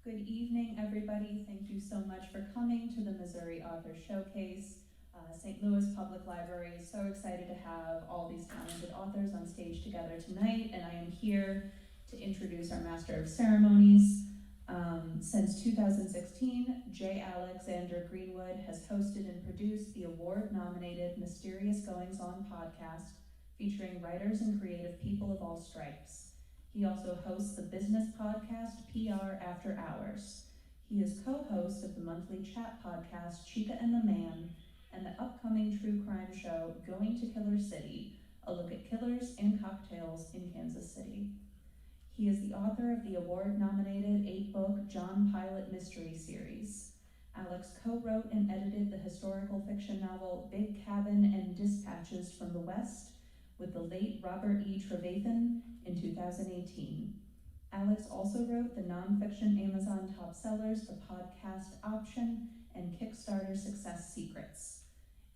Good evening, everybody. Thank you so much for coming to the Missouri Author Showcase. St. Louis Public Library is so excited to have all these talented authors on stage together tonight, and I am here to introduce our Master of Ceremonies. Since 2016, J. Alexander Greenwood has hosted and produced the award-nominated Mysterious Goings-On podcast, featuring writers and creative people of all stripes. He also hosts the business podcast, PR After Hours. He is co-host of the monthly chat podcast, Chica and the Man, and the upcoming true crime show, Going to Killer City, a look at killers and cocktails in Kansas City. He is the author of the award-nominated 8-book John Pilot mystery series. Alex co-wrote and edited the historical fiction novel Big Cabin and Dispatches from the West with the late Robert E. Trevathan in 2018. Alex also wrote the nonfiction Amazon top sellers, The Podcast Option and Kickstarter Success Secrets.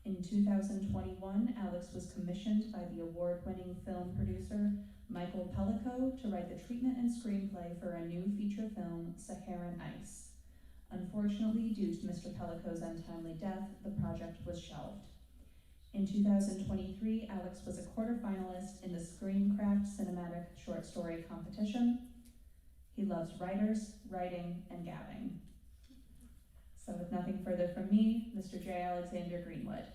In 2021, Alex was commissioned by the award-winning film producer Michael Pellico to write the treatment and screenplay for a new feature film, Saharan Ice. Unfortunately, due to Mr. Pellico's untimely death, the project was shelved. In 2023, Alex was a quarterfinalist in the Screencraft Cinematic Short Story Competition. He loves writers, writing, and gabbing. So with nothing further from me, Mr. J. Alexander Greenwood.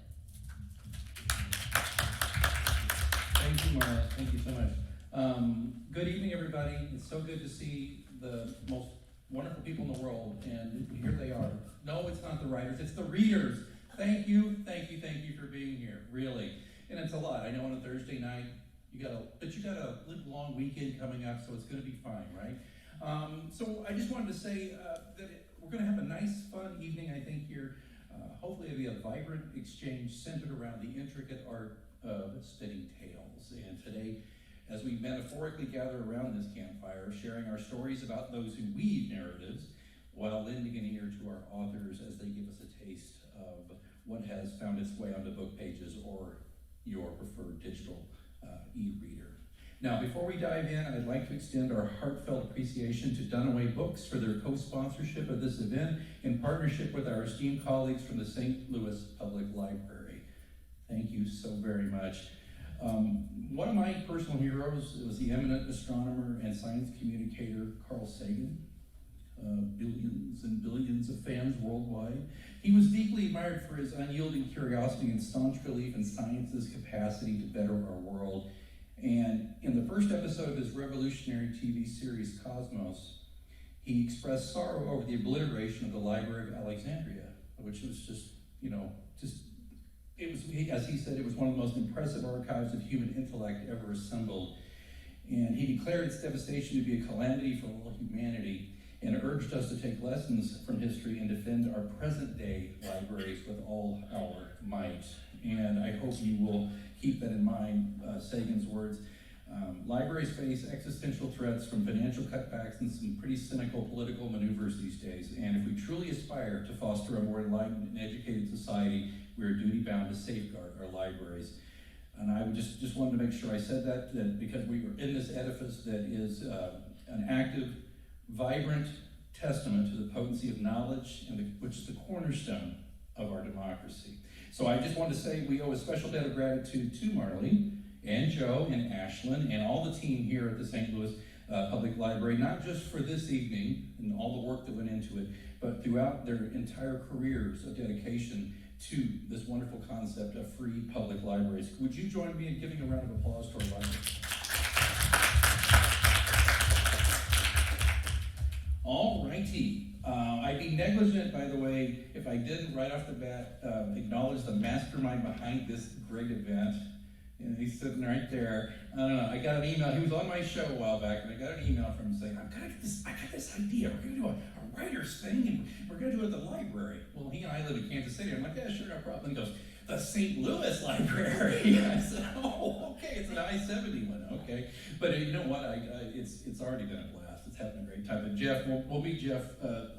Thank you, Mara. Thank you so much. Good evening, everybody. It's so good to see the most wonderful people in the world, and here they are. No, it's not the writers, it's the readers. Thank you for being here, really. And it's a lot. I know on a Thursday night, you got a long weekend coming up, so it's gonna be fine, right? So I just wanted to say that we're gonna have a nice, fun evening, I think, here. Hopefully it'll be a vibrant exchange centered around the intricate art of spinning tales. And today, as we metaphorically gather around this campfire, sharing our stories about those who weave narratives, while lending an ear to our authors as they give us a taste of what has found its way onto book pages or your preferred digital e-reader. Now, before we dive in, I'd like to extend our heartfelt appreciation to Dunaway Books for their co-sponsorship of this event in partnership with our esteemed colleagues from the St. Louis Public Library. Thank you so very much. One of my personal heroes was the eminent astronomer and science communicator Carl Sagan. Billions and billions of fans worldwide. He was deeply admired for his unyielding curiosity and staunch belief in science's capacity to better our world. And in the first episode of his revolutionary TV series Cosmos, he expressed sorrow over the obliteration of the Library of Alexandria, which was it was, as he said, it was one of the most impressive archives of human intellect ever assembled. And he declared its devastation to be a calamity for all humanity, and urged us to take lessons from history and defend our present-day libraries with all our might. And I hope you will keep that in mind, Sagan's words. Libraries face existential threats from financial cutbacks and some pretty cynical political maneuvers these days. And if we truly aspire to foster a more enlightened and educated society, we are duty-bound to safeguard our libraries. And I would just wanted to make sure I said that because we are in this edifice that is an active, vibrant testament to the potency of knowledge, which is the cornerstone of our democracy. So I just wanted to say we owe a special debt of gratitude to Marlene and Joe and Ashlyn and all the team here at the St. Louis Public Library, not just for this evening and all the work that went into it, but throughout their entire careers of dedication to this wonderful concept of free public libraries. Would you join me in giving a round of applause to our library? All righty. I'd be negligent, by the way, if I didn't right off the bat acknowledge the mastermind behind this great event. And he's sitting right there. I don't know, I got an email. He was on my show a while back, and I got an email from him saying, I got this idea. We're going to do a writer's thing, and we're going to do it at the library. Well, he and I live in Kansas City. I'm like, yeah, sure, no problem. He goes, the St. Louis Library. I said, oh, okay, it's an I-70 one, okay. But you know what? It's already been a blast. It's having a great time. But Jeff, we'll meet Jeff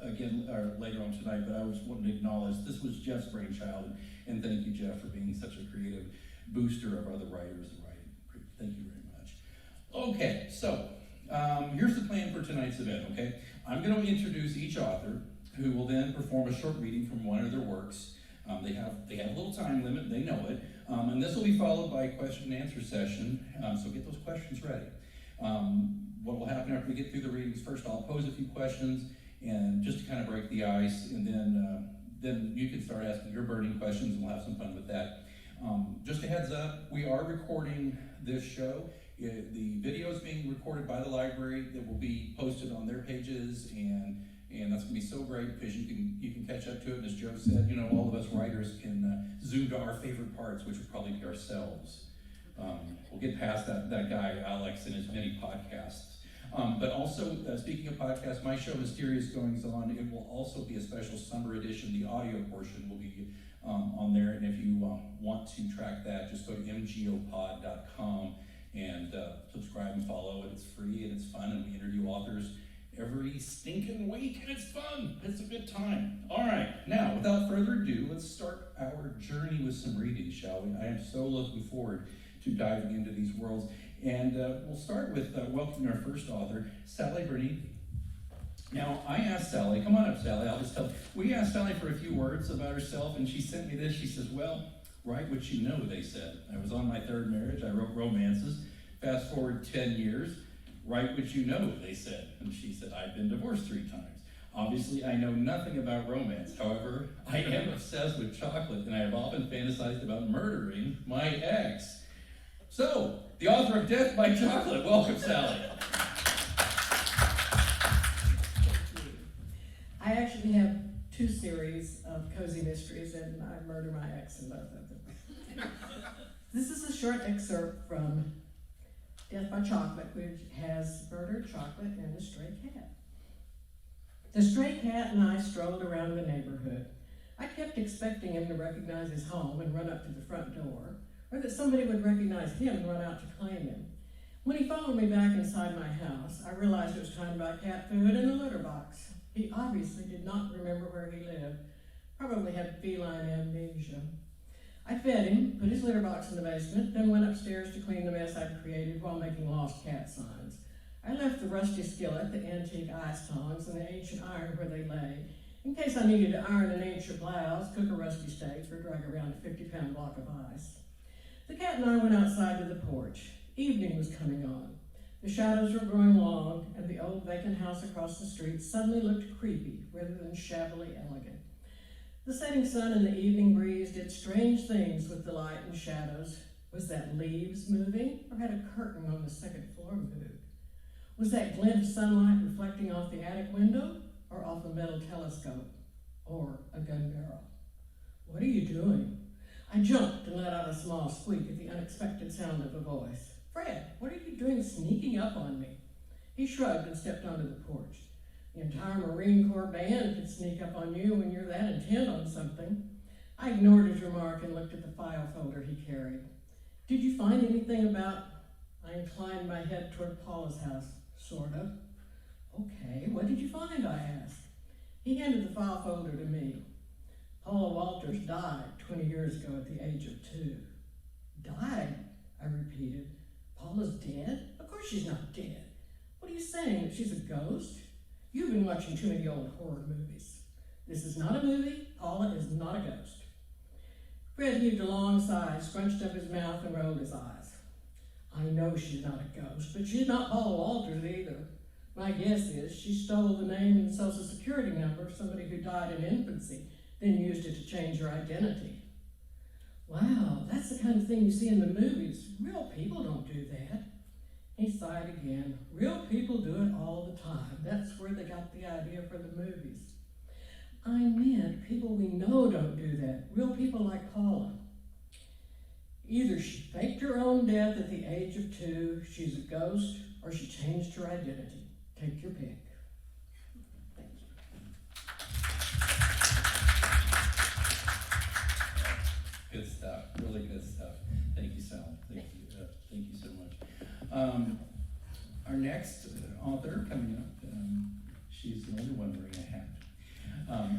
again later on tonight, but I just wanted to acknowledge this was Jeff's brainchild, and thank you, Jeff, for being such a creative booster of other writers and writing. Thank you very much. Okay, so Here's the plan for tonight's event, okay? I'm going to introduce each author, who will then perform a short reading from one of their works. They have a little time limit, they know it, and this will be followed by a question and answer session, so get those questions ready. What will happen after we get through the readings, first I'll pose a few questions, and just to kind of break the ice, and then you can start asking your burning questions, and we'll have some fun with that. Just a heads up, we are recording this show. The video is being recorded by the library. That will be posted on their pages, and that's going to be so great because you can catch up to it. And as Joe said, you know, all of us writers can zoom to our favorite parts, which would probably be ourselves. We'll get past that guy Alex and his many podcasts. But also, speaking of podcasts, my show Mysterious Goings On, it will also be a special summer edition. The audio portion will be on there, and if you want to track that, just go to mgopod.com and subscribe and follow it. It's free and it's fun, and we interview authors every stinking week, and it's fun. It's a good time. All right, now, without further ado, let's start our journey with some reading, shall we? I am so looking forward to diving into these worlds. And we'll start with welcoming our first author, Sally Berneathy. Now, I asked Sally, come on up, Sally, I'll just tell you. We asked Sally for a few words about herself, and she sent me this. She says, well, write what you know, they said. I was on my third marriage. I wrote romances. Fast forward 10 years. Write what you know, they said. And she said, I've been divorced 3 times. Obviously, I know nothing about romance. However, I am obsessed with chocolate, and I have often fantasized about murdering my ex. So, the author of Death by Chocolate. Welcome, Sally. I actually have 2 series of cozy mysteries, and I murder my ex in both of them. This is a short excerpt from Death by Chocolate, which has murdered chocolate and a stray cat. The stray cat and I strolled around the neighborhood. I kept expecting him to recognize his home and run up to the front door, or that somebody would recognize him and run out to claim him. When he followed me back inside my house, I realized it was time to buy cat food and a litter box. He obviously did not remember where he lived, probably had feline amnesia. I fed him, put his litter box in the basement, then went upstairs to clean the mess I'd created while making lost cat signs. I left the rusty skillet, the antique ice tongs, and the ancient iron where they lay, in case I needed to iron an ancient blouse, cook a rusty steak, or drag around a 50-pound block of ice. The cat and I went outside to the porch. Evening was coming on. The shadows were growing long, and the old vacant house across the street suddenly looked creepy rather than shabbily elegant. The setting sun and the evening breeze did strange things with the light and shadows. Was that leaves moving, or had a curtain on the second floor moved? Was that glint of sunlight reflecting off the attic window, or off a metal telescope, or a gun barrel? What are you doing? I jumped and let out a small squeak at the unexpected sound of a voice. Fred, what are you doing sneaking up on me? He shrugged and stepped onto the porch. The entire Marine Corps band could sneak up on you when you're that intent on something. I ignored his remark and looked at the file folder he carried. Did you find anything about... I inclined my head toward Paula's house. Sort of. Okay, what did you find, I asked. He handed the file folder to me. Paula Walters died 20 years ago at the age of 2. Died? I repeated. Paula's dead? Of course she's not dead. What are you saying, that she's a ghost? You've been watching too many old horror movies. This is not a movie. Paula is not a ghost. Fred heaved a long sigh, scrunched up his mouth, and rolled his eyes. I know she's not a ghost, but she's not Paula Walters either. My guess is she stole the name and social security number of somebody who died in infancy, then used it to change her identity. Wow, that's the kind of thing you see in the movies. Real people don't do that. He sighed again. Real people do it all the time. That's where they got the idea for the movies. I meant people we know don't do that. Real people like Paula. Either she faked her own death at the age of 2, she's a ghost, or she changed her identity. Take your pick. Thank you. Good stuff, really good stuff. Thank you, Sal. Thank you so much. Our next author coming up, she's the only one wearing a hat.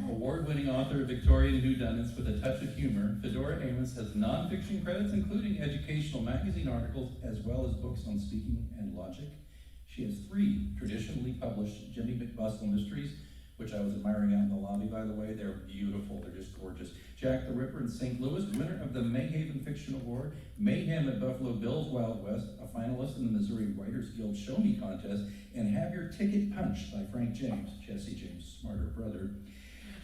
Award-winning author of Victorian whodunits with a touch of humor, Fedora Amis has nonfiction credits, including educational magazine articles, as well as books on speaking and logic. She has 3 traditionally published Jimmy McBustle mysteries, which I was admiring out in the lobby, by the way. They're beautiful, they're just gorgeous. Jack the Ripper in St. Louis, winner of the Mayhaven Fiction Award, Mayhem at Buffalo Bill's Wild West, a finalist in the Missouri Writers Guild Show Me Contest, and Have Your Ticket Punched by Frank James, Jesse James' smarter brother.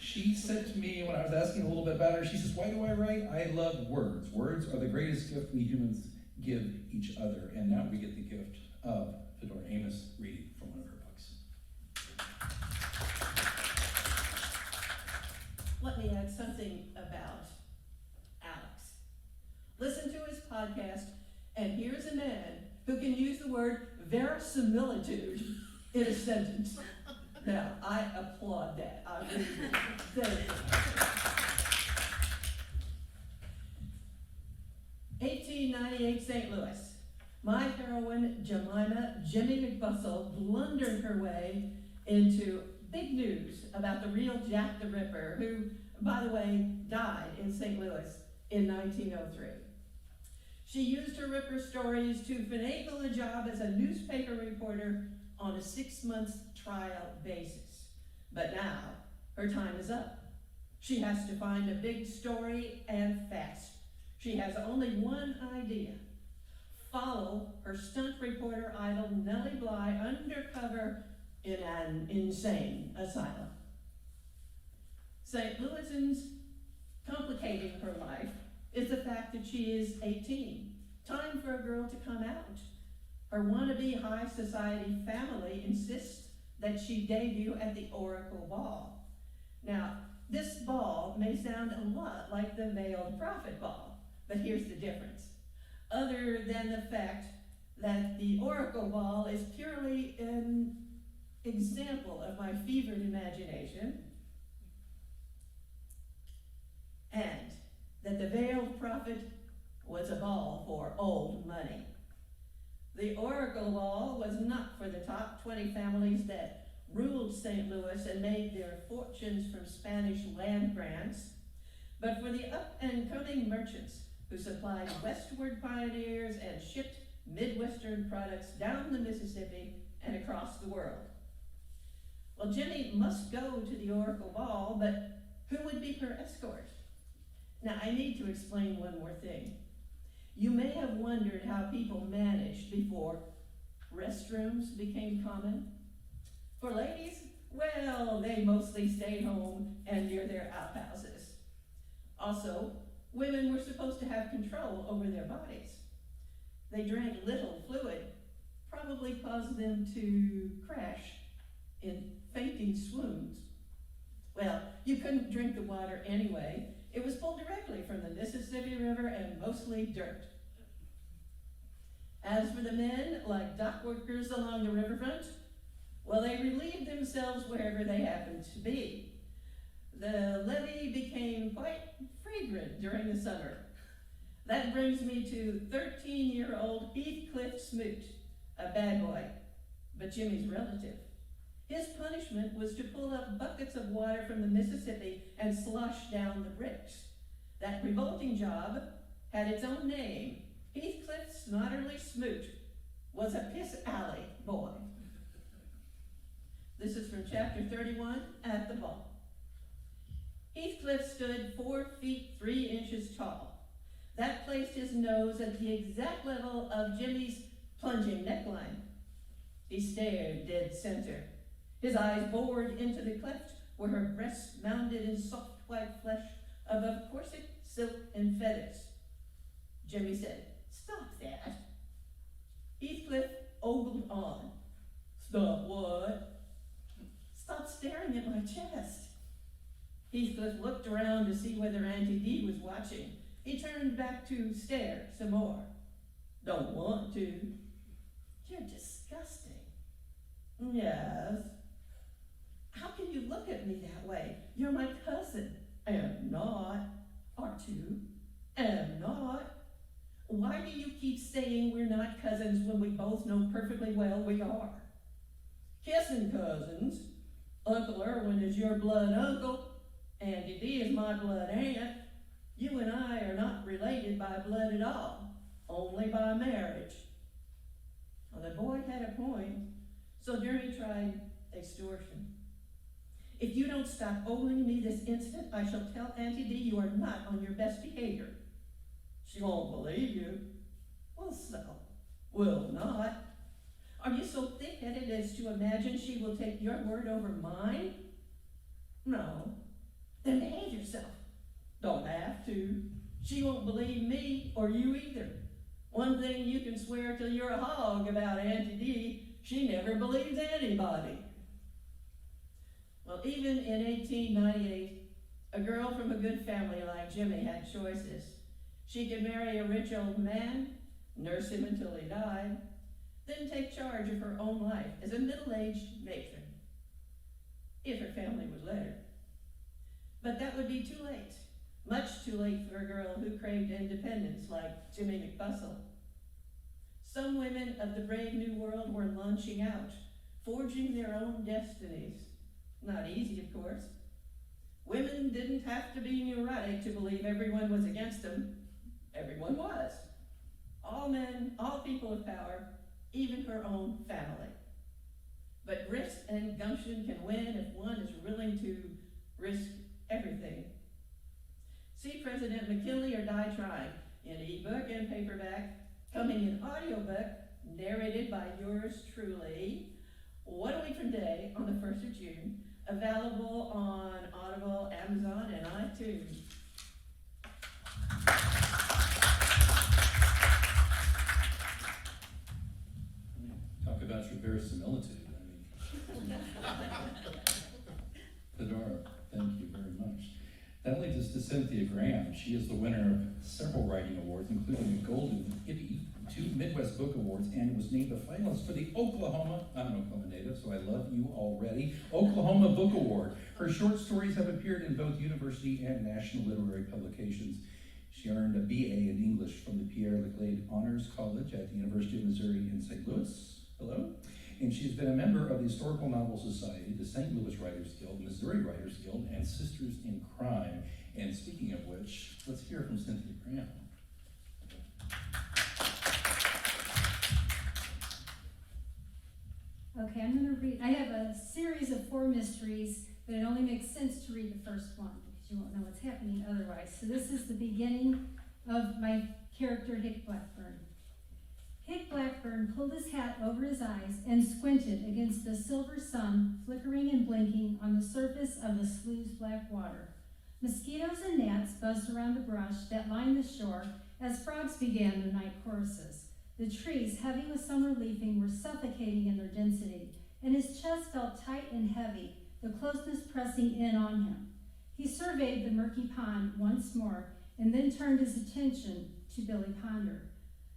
She said to me when I was asking a little bit about her, she says, why do I write? I love words. Words are the greatest gift we humans give each other. And now we get the gift of Fedora Amis reading from one of her books. Let me add something about Alex. Listen to his podcast, and here's a man who can use the word verisimilitude in a sentence. Now, I applaud that. I really do. Thank you. 1898 St. Louis. My heroine, Jemima Jimmy McBustle, blundered her way into big news about the real Jack the Ripper, who, by the way, died in St. Louis in 1903. She used her Ripper stories to finagle a job as a newspaper reporter on a 6-month trial basis. But now, her time is up. She has to find a big story and fast. She has only one idea: follow her stunt reporter idol Nellie Bly undercover in an insane asylum. St. Louisans complicating her life is the fact that she is 18. Time for a girl to come out. Her wannabe high society family insists that she debut at the Oracle Ball. Now, this ball may sound a lot like the Veiled Prophet Ball, but here's the difference. Other than the fact that the Oracle Ball is purely an example of my fevered imagination, and that the Veiled Prophet was a ball for old money. The Oracle Ball was not for the top 20 families that ruled St. Louis and made their fortunes from Spanish land grants, but for the up-and-coming merchants who supplied westward pioneers and shipped Midwestern products down the Mississippi and across the world. Well, Jimmy must go to the Oracle Ball, but who would be her escort? Now, I need to explain one more thing. You may have wondered how people managed before restrooms became common. For ladies, well, they mostly stayed home and near their outhouses. Also, women were supposed to have control over their bodies. They drank little fluid, probably caused them to crash in fainting swoons. Well, you couldn't drink the water anyway. It was pulled directly from the Mississippi River and mostly dirt. As for the men, like dock workers along the riverfront, well, they relieved themselves wherever they happened to be. The levee became quite fragrant during the summer. That brings me to 13-year-old Heathcliff Smoot, a bad boy, but Jimmy's relative. His punishment was to pull up buckets of water from the Mississippi and slosh down the bricks. That revolting job had its own name. Heathcliff Snotterly Smoot was a piss alley boy. This is from chapter 31, At the Ball. Heathcliff stood 4 feet 3 inches tall. That placed his nose at the exact level of Jimmy's plunging neckline. He stared dead center. His eyes bored into the cleft where her breasts mounded in soft white flesh above corset, silk, and feathers. Jimmy said, "Stop that." Heathcliff ogled on. "Stop what?" "Stop staring at my chest." Heathcliff looked around to see whether Auntie Dee was watching. He turned back to stare some more. "Don't want to." "You're disgusting." "Yes." "How can you look at me that way? You're my cousin." "Am not." "Aren't you?" "Am not." "Why do you keep saying we're not cousins when we both know perfectly well we are?" "Kissing cousins. Uncle Irwin is your blood uncle. Auntie Dee is my blood aunt. You and I are not related by blood at all, only by marriage." Well, the boy had a point. So Gurney tried extortion. If you don't stop ogling me this instant, I shall tell Auntie D you are not on your best behavior. She won't believe you. Well, so, will not. Are you so thick-headed as to imagine she will take your word over mine? No. Then behave yourself. Don't have to. She won't believe me or you either. One thing you can swear till you're a hog about Auntie D, she never believes anybody. Well, even in 1898, a girl from a good family like Jimmy had choices. She could marry a rich old man, nurse him until he died, then take charge of her own life as a middle-aged matron, if her family would let her. But that would be too late, much too late for a girl who craved independence like Jimmy McBustle. Some women of the brave new world were launching out, forging their own destinies. Not easy, of course. Women didn't have to be neurotic to believe everyone was against them. Everyone was. All men, all people of power, even her own family. But grit and gumption can win if one is willing to risk everything. See President McKinley or Die Trying in ebook and paperback, coming in audiobook, narrated by yours truly, 1 week from today on the 1st of June, available on Audible, Amazon, and iTunes. Talk about your verisimilitude. Fedora, thank you very much. That leads us to Cynthia Graham. She is the winner of several writing awards, including a Golden Ibby, 2 Midwest Book Awards, and was named a finalist for the Oklahoma, I'm an Oklahoma native, so I love you already, Oklahoma Book Award. Her short stories have appeared in both university and national literary publications. She earned a BA in English from the Pierre Leclerc Honors College at the University of Missouri in St. Louis. Hello. And she's been a member of the Historical Novel Society, the St. Louis Writers Guild, Missouri Writers Guild, and Sisters in Crime. And speaking of which, let's hear from Cynthia Graham. Okay, I'm going to read. I have a series of 4 mysteries, but it only makes sense to read the first one because you won't know what's happening otherwise. So this is the beginning of my character, Hick Blackburn. Hick Blackburn pulled his hat over his eyes and squinted against the silver sun flickering and blinking on the surface of the slough's black water. Mosquitoes and gnats buzzed around the brush that lined the shore as frogs began their night choruses. The trees, heavy with summer leafing, were suffocating in their density, and his chest felt tight and heavy, the closeness pressing in on him. He surveyed the murky pond once more, and then turned his attention to Billy Ponder.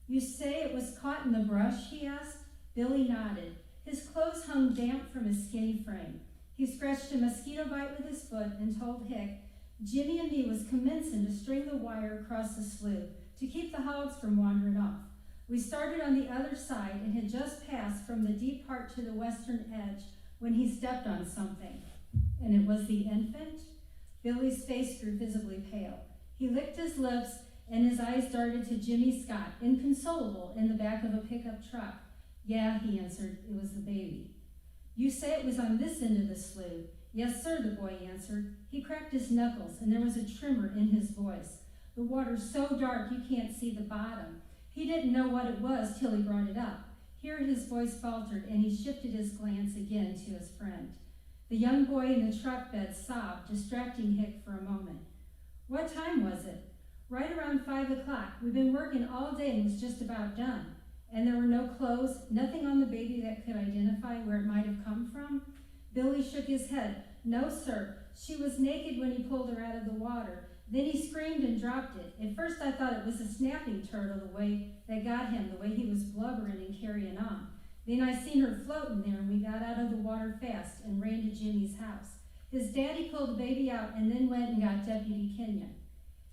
"You say it was caught in the brush?" he asked. Billy nodded. His clothes hung damp from his skinny frame. He scratched a mosquito bite with his foot and told Hick, "Jimmy and me was commencing to string the wire across the slough to keep the hogs from wandering off. We started on the other side and had just passed from the deep part to the western edge when he stepped on something." "And it was the infant?" Billy's face grew visibly pale. He licked his lips and his eyes darted to Jimmy Scott, inconsolable, in the back of a pickup truck. "Yeah," he answered, "it was the baby." "You say it was on this end of the slough?" "Yes, sir," the boy answered. He cracked his knuckles, and there was a tremor in his voice. "The water's so dark you can't see the bottom." He didn't know what it was till he brought it up. Here his voice faltered, and he shifted his glance again to his friend. The young boy in the truck bed sobbed, distracting Hick for a moment. "What time was it?" "Right around 5 o'clock. We've been working all day and was just about done." "And there were no clothes, nothing on the baby that could identify where it might have come from?" Billy shook his head. "No, sir. She was naked when he pulled her out of the water. Then he screamed and dropped it. At first I thought it was a snapping turtle, the way that got him, the way he was blubbering and carrying on. Then I seen her floating there, and we got out of the water fast and ran to Jimmy's house. His daddy pulled the baby out and then went and got Deputy Kenyon."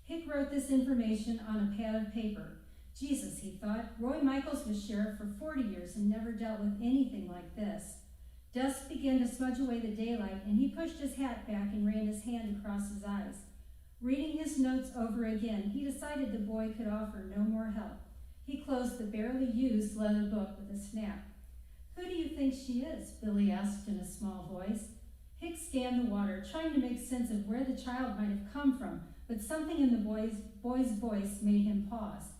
Hick wrote this information on a pad of paper. Jesus, he thought, Roy Michaels was sheriff for 40 years and never dealt with anything like this. Dusk began to smudge away the daylight, and he pushed his hat back and ran his hand across his eyes. Reading his notes over again, he decided the boy could offer no more help. He closed the barely used leather book with a snap. "Who do you think she is?" Billy asked in a small voice. Hick scanned the water, trying to make sense of where the child might have come from, but something in the boy's voice made him pause.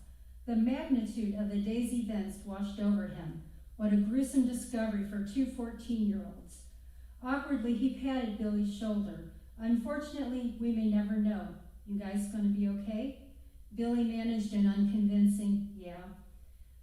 The magnitude of the day's events washed over him. What a gruesome discovery for two 14-year-olds. Awkwardly, he patted Billy's shoulder. "Unfortunately, we may never know. You guys gonna be okay?" Billy managed an unconvincing, "Yeah."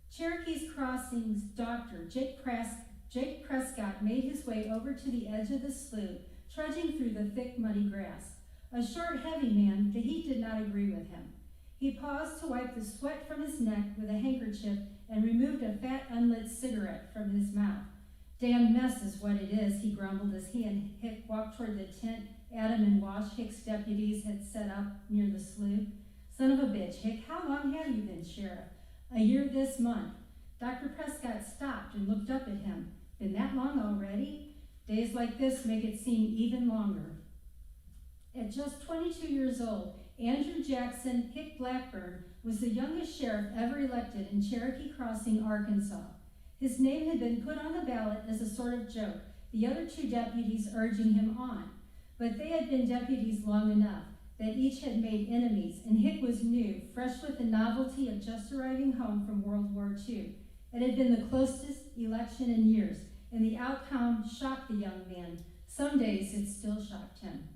Cherokee's Crossing's doctor, Jake Prescott, made his way over to the edge of the slough, trudging through the thick, muddy grass. A short, heavy man, the heat did not agree with him. He paused to wipe the sweat from his neck with a handkerchief and removed a fat, unlit cigarette from his mouth. "Damn mess is what it is," he grumbled as he and Hick walked toward the tent Adam and Wash, Hick's deputies, had set up near the slough. "Son of a bitch, Hick, how long have you been sheriff?" "A year this month." Dr. Prescott stopped and looked up at him. "Been that long already?" Days like this make it seem even longer. At just 22 years old, Andrew Jackson Hick Blackburn was the youngest sheriff ever elected in Cherokee Crossing, Arkansas. His name had been put on the ballot as a sort of joke, the other two deputies urging him on. But they had been deputies long enough that each had made enemies, and Hick was new, fresh with the novelty of just arriving home from World War II. It had been the closest election in years, and the outcome shocked the young man. Some days it still shocked him.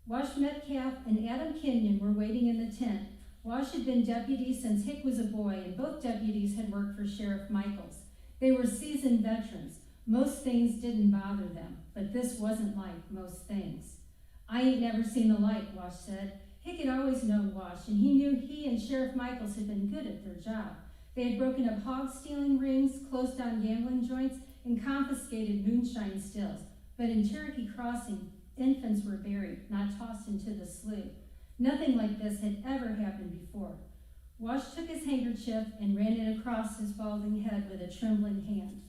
Wash Metcalf and Adam Kenyon were waiting in the tent. Wash had been deputy since Hick was a boy, and both deputies had worked for Sheriff Michaels. They were seasoned veterans. Most things didn't bother them, but this wasn't like most things. "I ain't never seen the like," Wash said. Hick had always known Wash, and he knew he and Sheriff Michaels had been good at their job. They had broken up hog-stealing rings, closed down gambling joints, and confiscated moonshine stills. But in Cherokee Crossing, infants were buried, not tossed into the slough. Nothing like this had ever happened before. Wash took his handkerchief and ran it across his balding head with a trembling hand.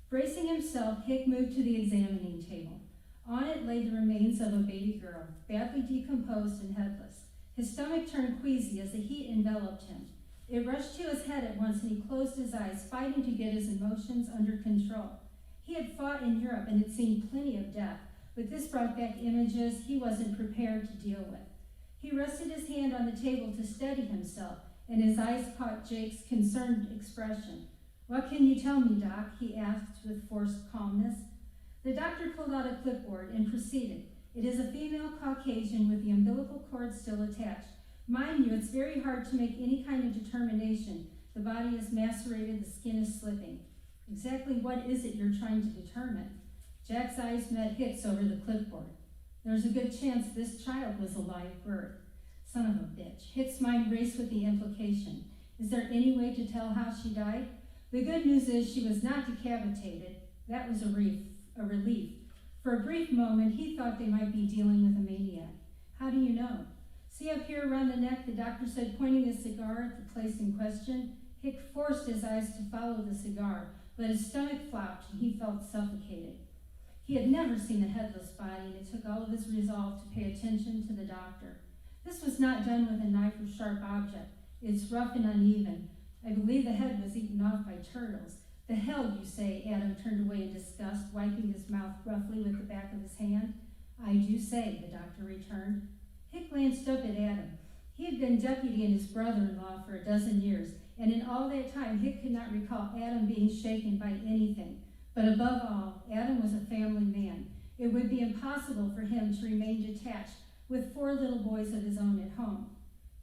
Bracing himself, Hick moved to the examining table. On it lay the remains of a baby girl, badly decomposed and headless. His stomach turned queasy as the heat enveloped him. It rushed to his head at once, and he closed his eyes, fighting to get his emotions under control. He had fought in Europe and had seen plenty of death, but this brought back images he wasn't prepared to deal with. He rested his hand on the table to steady himself, and his eyes caught Jake's concerned expression. "What can you tell me, Doc?" he asked with forced calmness. The doctor pulled out a clipboard and proceeded. "It is a female Caucasian with the umbilical cord still attached. Mind you, it's very hard to make any kind of determination. The body is macerated, the skin is slipping." "Exactly what is it you're trying to determine?" Jack's eyes met Hick's over the clipboard. "There's a good chance this child was a live birth." Son of a bitch. Hick's mind raced with the implication. Is there any way to tell how she died? The good news is she was not decapitated. That was a relief. For a brief moment, he thought they might be dealing with a maniac. "How do you know?" "See up here around the neck," the doctor said, pointing his cigar at the place in question. Hick forced his eyes to follow the cigar, but his stomach flopped and he felt suffocated. He had never seen a headless body, and it took all of his resolve to pay attention to the doctor. "This was not done with a knife or sharp object. It's rough and uneven. I believe the head was eaten off by turtles." "The hell you say?" Adam turned away in disgust, wiping his mouth roughly with the back of his hand. "I do say," the doctor returned. Hick glanced up at Adam. He had been deputy and his brother-in-law for a dozen years, and in all that time, Hick could not recall Adam being shaken by anything. But above all, Adam was a family man. It would be impossible for him to remain detached with 4 little boys of his own at home.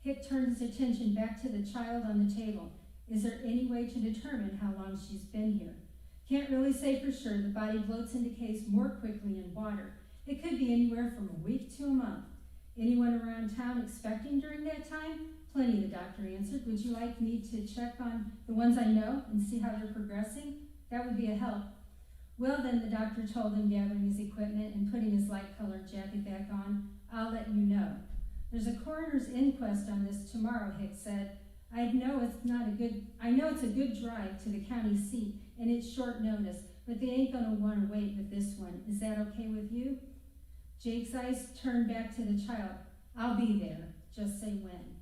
Hick turned his attention back to the child on the table. "Is there any way to determine how long she's been here?" "Can't really say for sure. The body floats and decays more quickly in water. It could be anywhere from a week to a month." "Anyone around town expecting during that time?" "Plenty," the doctor answered. "Would you like me to check on the ones I know and see how they're progressing?" "That would be a help." "Well then," the doctor told him, gathering his equipment and putting his light-colored jacket back on, "I'll let you know." "There's a coroner's inquest on this tomorrow," Hick said. I know it's a good drive to the county seat, and it's short notice, but they ain't gonna wanna wait with this one. Is that okay with you?" Jake's eyes turned back to the child. "I'll be there. Just say when."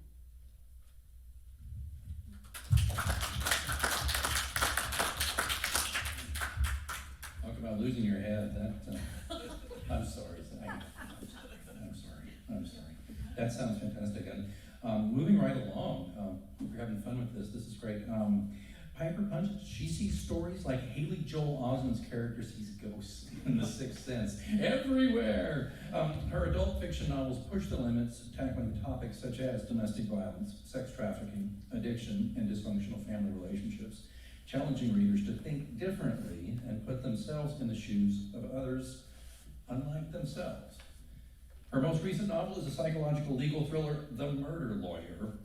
Wow, losing your head, I'm sorry. I'm sorry. That sounds fantastic. And moving right along, we're having fun with this. This is great. Piper Punch, she sees stories like Haley Joel Osment's character sees ghosts in The Sixth Sense everywhere. Her adult fiction novels push the limits, tackling topics such as domestic violence, sex trafficking, addiction, and dysfunctional family relationships, challenging readers to think differently and put themselves in the shoes of others unlike themselves. Her most recent novel is a psychological legal thriller, The Murder Lawyer,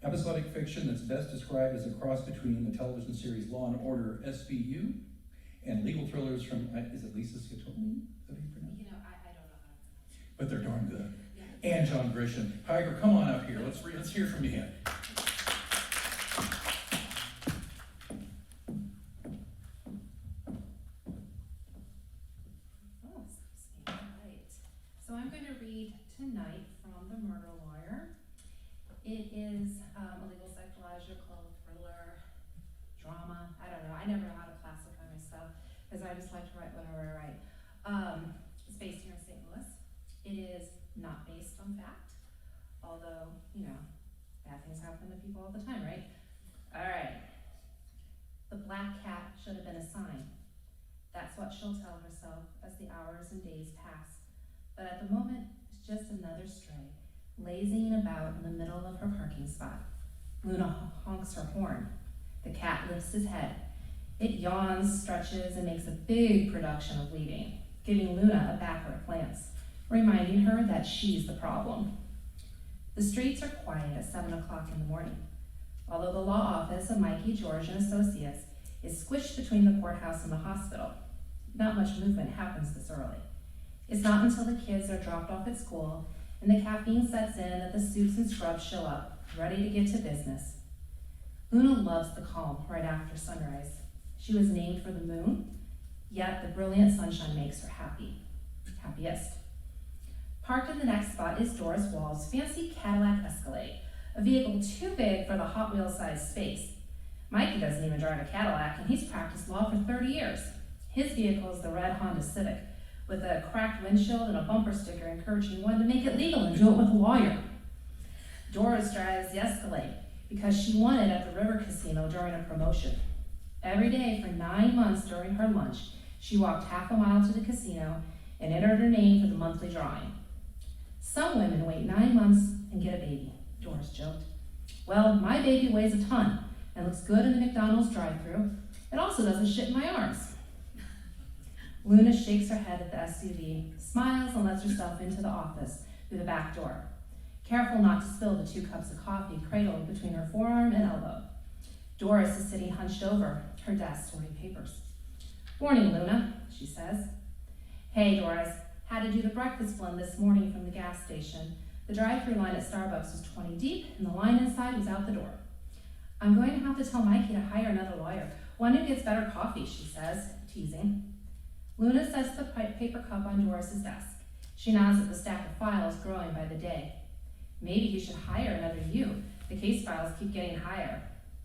episodic fiction that's best described as a cross between the television series Law and Order SVU and legal thrillers from, is it Lisa Scatoli? Is that how you pronounce it? You know, I don't know how to. But they're darn good. Yeah. And John Grisham. Piper, come on up here. Let's hear from you. Oh, excuse me. All right. So I'm going to read tonight from The Murder Lawyer. It is a legal psychological thriller, drama. I don't know. I never know how to classify myself because I just like to write whatever I write. It's based here in St. Louis. It is not based on fact, although, you know, bad things happen to people all the time, right? All right. The black cat should have been a sign. That's what she'll tell herself as the hours and days pass. But at the moment, it's just another stray, lazying about in the middle of her parking spot. Luna honks her horn. The cat lifts his head. It yawns, stretches, and makes a big production of leaving, giving Luna a backward glance, reminding her that she's the problem. The streets are quiet at 7 o'clock in the morning, although the law office of Mikey, George, and Associates is squished between the courthouse and the hospital. Not much movement happens this early. It's not until the kids are dropped off at school and the caffeine sets in that the suits and scrubs show up, ready to get to business. Luna loves the calm right after sunrise. She was named for the moon, yet the brilliant sunshine makes her happiest. Parked in the next spot is Doris Wall's fancy Cadillac Escalade, a vehicle too big for the Hot Wheels-sized space. Mikey doesn't even drive a Cadillac, and he's practiced law for 30 years. His vehicle is the red Honda Civic, with a cracked windshield and a bumper sticker encouraging one to make it legal and do it with a lawyer. Doris drives the Escalade because she won it at the River Casino during a promotion. Every day for 9 months during her lunch, she walked half a mile to the casino and entered her name for the monthly drawing. Some women wait 9 months and get a baby, Doris joked. Well, my baby weighs a ton and looks good in the McDonald's drive-thru. It also doesn't shit in my arms. Luna shakes her head at the SUV, smiles, and lets herself into the office through the back door, careful not to spill the 2 cups of coffee cradled between her forearm and elbow. Doris is sitting hunched over her desk sorting papers. "Morning, Luna," she says. "Hey, Doris. Had to do the breakfast blend this morning from the gas station. The drive-thru line at Starbucks was 20 deep, and the line inside was out the door. I'm going to have to tell Mikey to hire another lawyer, one who gets better coffee," she says, teasing. Luna sets the paper cup on Doris's desk. She nods at the stack of files growing by the day. "Maybe you should hire another you. The case files keep getting higher."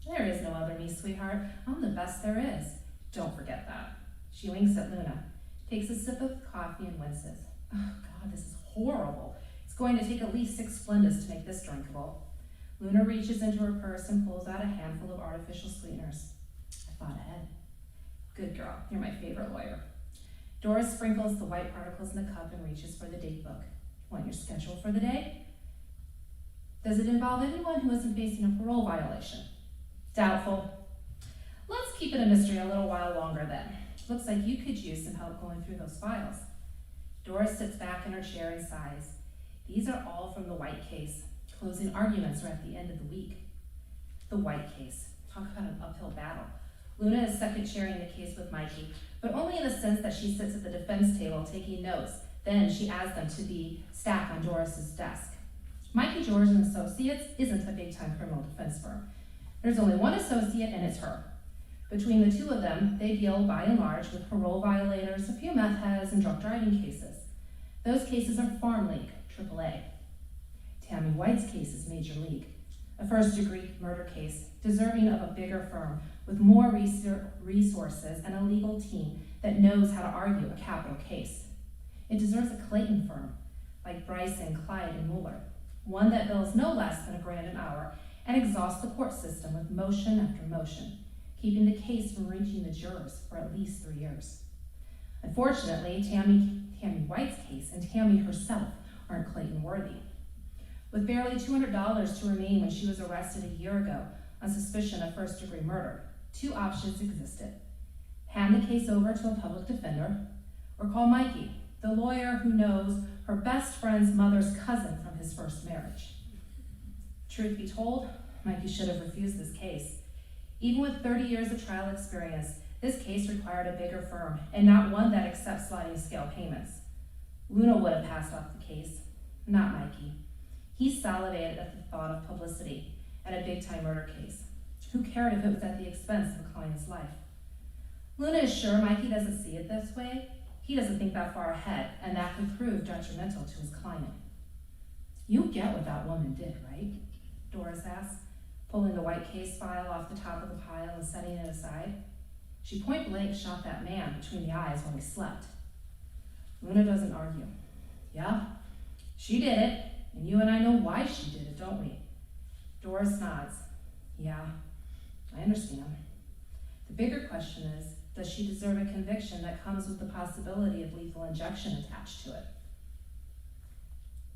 "There is no other me, sweetheart. I'm the best there is. Don't forget that." She winks at Luna, takes a sip of coffee and winces. "Oh God, this is horrible. It's going to take at least 6 Splendas to make this drinkable." Luna reaches into her purse and pulls out a handful of artificial sweeteners. "I thought ahead." "Good girl. You're my favorite lawyer." Doris sprinkles the white particles in the cup and reaches for the date book. "Want your schedule for the day?" "Does it involve anyone who isn't facing a parole violation?" "Doubtful." "Let's keep it a mystery a little while longer then. Looks like you could use some help going through those files." Doris sits back in her chair and sighs. These are all from the White case. Closing arguments are at the end of the week. The White case. Talk about an uphill battle. Luna is second chairing the case with Mikey, but only in the sense that she sits at the defense table taking notes. Then she adds them to the stack on Doris's desk. Mikey, George, and Associates isn't a big-time criminal defense firm. There's only one associate, and it's her. Between the 2 of them, they deal by and large with parole violators, a few meth heads, and drunk driving cases. Those cases are Farm League, AAA. Tammy White's case is Major League. a first-degree murder case deserving of a bigger firm with more resources and a legal team that knows how to argue a capital case. It deserves a Clayton firm like Bryson, Clyde, and Mueller, one that bills no less than $1,000 an hour and exhausts the court system with motion after motion, keeping the case from reaching the jurors for at least 3 years. Unfortunately, Tammy White's case and Tammy herself aren't Clayton worthy. With barely $200 to remain when she was arrested a year ago on suspicion of first-degree murder, 2 options existed. Hand the case over to a public defender, or call Mikey, the lawyer who knows her best friend's mother's cousin from his first marriage. Truth be told, Mikey should have refused this case. Even with 30 years of trial experience, this case required a bigger firm, and not one that accepts sliding scale payments. Luna would have passed off the case, not Mikey. He salivated at the thought of publicity and a big-time murder case. Who cared if it was at the expense of a client's life? Luna is sure Mikey doesn't see it this way. He doesn't think that far ahead, and that could prove detrimental to his client. You get what that woman did, right? Doris asked, pulling the white case file off the top of the pile and setting it aside. She point-blank shot that man between the eyes while he slept. Luna doesn't argue. Yeah, she did it, and you and I know why she did it, don't we? Doris nods. Yeah, I understand. The bigger question is, does she deserve a conviction that comes with the possibility of lethal injection attached to it?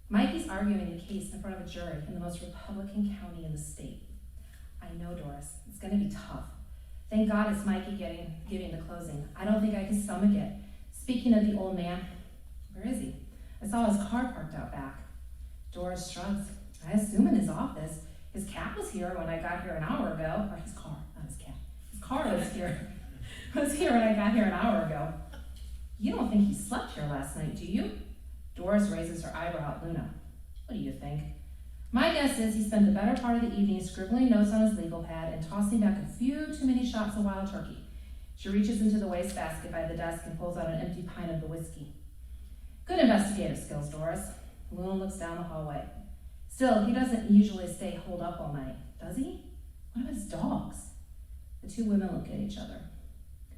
Mikey's arguing the case in front of a jury in the most Republican county in the state. I know, Doris, it's gonna be tough. Thank God it's Mikey giving the closing. I don't think I can stomach it. Speaking of the old man, where is he? I saw his car parked out back. Doris shrugs. I assume in his office. His cat was here when I got here an hour ago. Or his car, not his cat. His car was here when I got here an hour ago. You don't think he slept here last night, do you? Doris raises her eyebrow at Luna. What do you think? My guess is he spent the better part of the evening scribbling notes on his legal pad and tossing back a few too many shots of wild turkey. She reaches into the wastebasket by the desk and pulls out an empty pint of the whiskey. Good investigative skills, Doris. Luna looks down the hallway. Still, he doesn't usually stay holed up all night, does he? What about his dogs? The 2 women look at each other.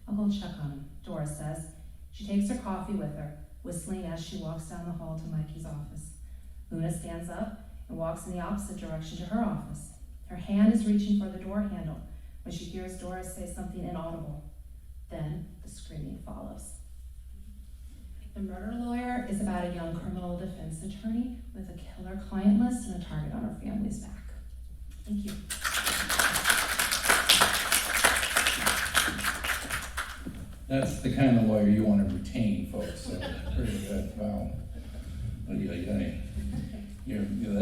I'll go check on him, Doris says. She takes her coffee with her, whistling as she walks down the hall to Mikey's office. Luna stands up and walks in the opposite direction to her office. Her hand is reaching for the door handle when she hears Doris say something inaudible. Then the screaming follows. The murder lawyer is about a young criminal defense attorney with a killer client list and a target on her family's back. Thank you. That's the kind of lawyer you want to retain, folks. So, pretty good. Wow.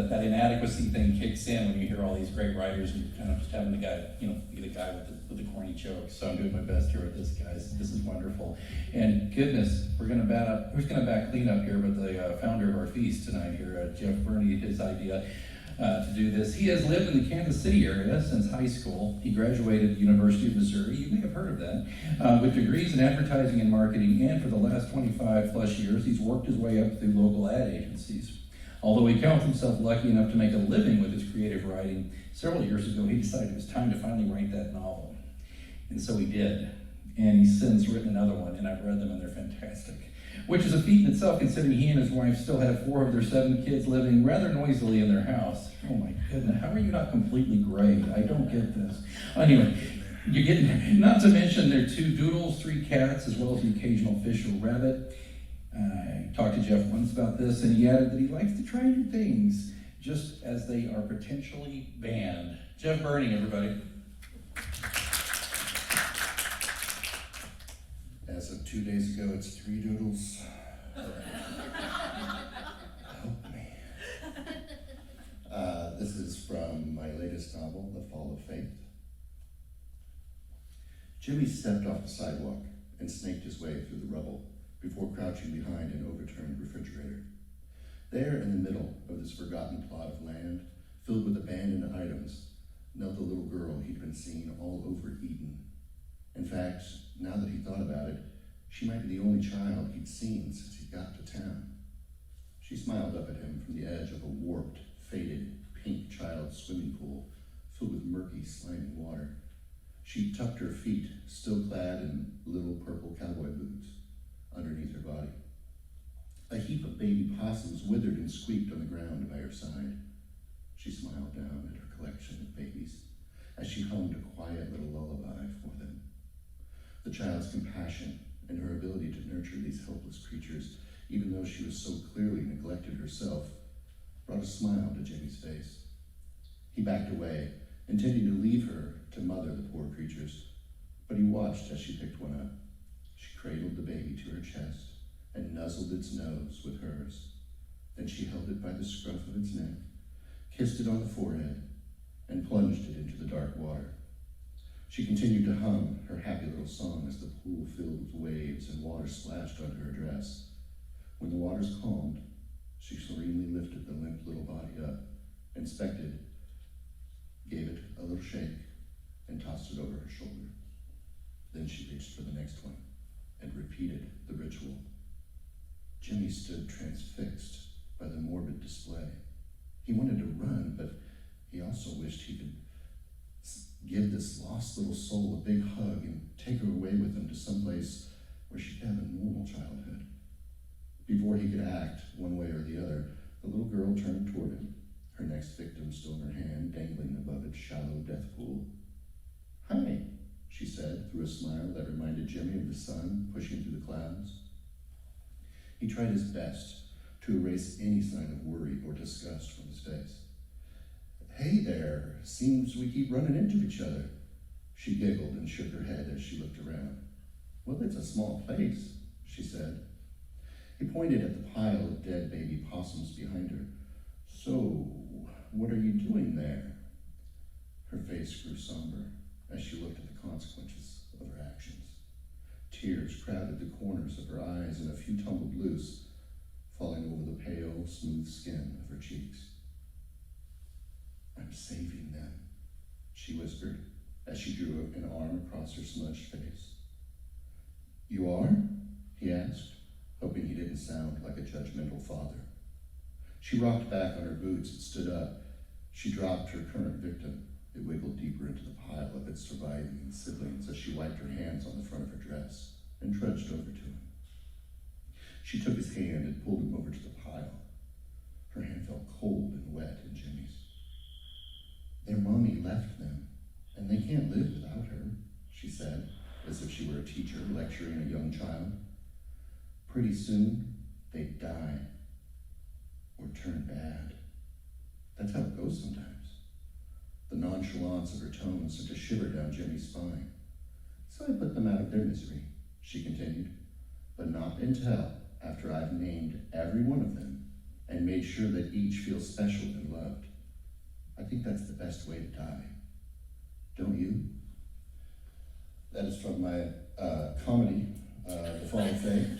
That inadequacy thing kicks in when you hear all these great writers and you're kind of just having the guy, be the guy with the corny jokes. So I'm doing my best here with this, guys. This is wonderful. And goodness, who's going to back clean up here but the founder of our feast tonight here, Jeff Berney, his idea to do this. He has lived in the Kansas City area since high school. He graduated the University of Missouri, you may have heard of that, with degrees in advertising and marketing, and for the last 25 plus years, he's worked his way up through local ad agencies. Although he counts himself lucky enough to make a living with his creative writing, several years ago he decided it was time to finally write that novel. And so he did. And he's since written another one, and I've read them and they're fantastic. Which is a feat in itself, considering he and his wife still have 4 of their 7 kids living rather noisily in their house. Oh my goodness, how are you not completely gray? I don't get this. Anyway, you get, not to mention their 2 doodles, 3 cats, as well as the occasional fish or rabbit. I talked to Jeff once about this, and he added that he likes to try new things, just as they are potentially banned. Jeff Berney, everybody. As of 2 days ago, it's 3 doodles. Help me. This is from my latest novel, The Fall of Faith. Jimmy stepped off the sidewalk and snaked his way through the rubble before crouching behind an overturned refrigerator. There in the middle of this forgotten plot of land, filled with abandoned items, knelt the little girl he'd been seeing all over Eden. In fact, now that he thought about it, she might be the only child he'd seen since he got to town. She smiled up at him from the edge of a warped, faded, pink child's swimming pool filled with murky, slimy water. She tucked her feet, still clad in little purple cowboy boots, underneath her body. A heap of baby possums withered and squeaked on the ground by her side. She smiled down at her collection of babies as she hummed a quiet little lullaby for them. The child's compassion and her ability to nurture these helpless creatures, even though she was so clearly neglected herself, brought a smile to Jimmy's face. He backed away, intending to leave her to mother the poor creatures, but he watched as she picked one up. She cradled the baby to her chest and nuzzled its nose with hers. Then she held it by the scruff of its neck, kissed it on the forehead, and plunged it into the dark water. She continued to hum her happy little song as the pool filled with waves and water splashed onto her dress. When the waters calmed, she serenely lifted the limp little body up, inspected, gave it a little shake, and tossed it over her shoulder. Then she reached for the next one and repeated the ritual. Jimmy stood transfixed by the morbid display. He wanted to run, but he also wished he could give this lost little soul a big hug and take her away with him to someplace where she could have a normal childhood. Before he could act one way or the other, the little girl turned toward him, her next victim still in her hand, dangling above its shallow death pool. "Hi," she said, through a smile that reminded Jimmy of the sun pushing through the clouds. He tried his best to erase any sign of worry or disgust from his face. "Hey there, seems we keep running into each other." She giggled and shook her head as she looked around. "Well, it's a small place," she said. He pointed at the pile of dead baby possums behind her. "So, what are you doing there?" Her face grew somber as she looked at the consequences of her actions. Tears crowded the corners of her eyes and a few tumbled loose, falling over the pale, smooth skin of her cheeks. "I'm saving them," she whispered as she drew an arm across her smudged face. "You are?" he asked, hoping he didn't sound like a judgmental father. She rocked back on her boots and stood up. She dropped her current victim. It wiggled deeper into the pile of its surviving siblings as she wiped her hands on the front of her dress and trudged over to him. She took his hand and pulled him over to the pile. Her hand felt cold and wet in Jimmy's. "Their mommy left them, and they can't live without her," she said, as if she were a teacher lecturing a young child. "Pretty soon, they'd die or turn bad. That's how it goes sometimes." The nonchalance of her tone sent a shiver down Jimmy's spine. "So I put them out of their misery," she continued, "but not until after I've named every one of them and made sure that each feels special and loved. I think that's the best way to die. Don't you?" That is from my comedy, The Fall of Faith.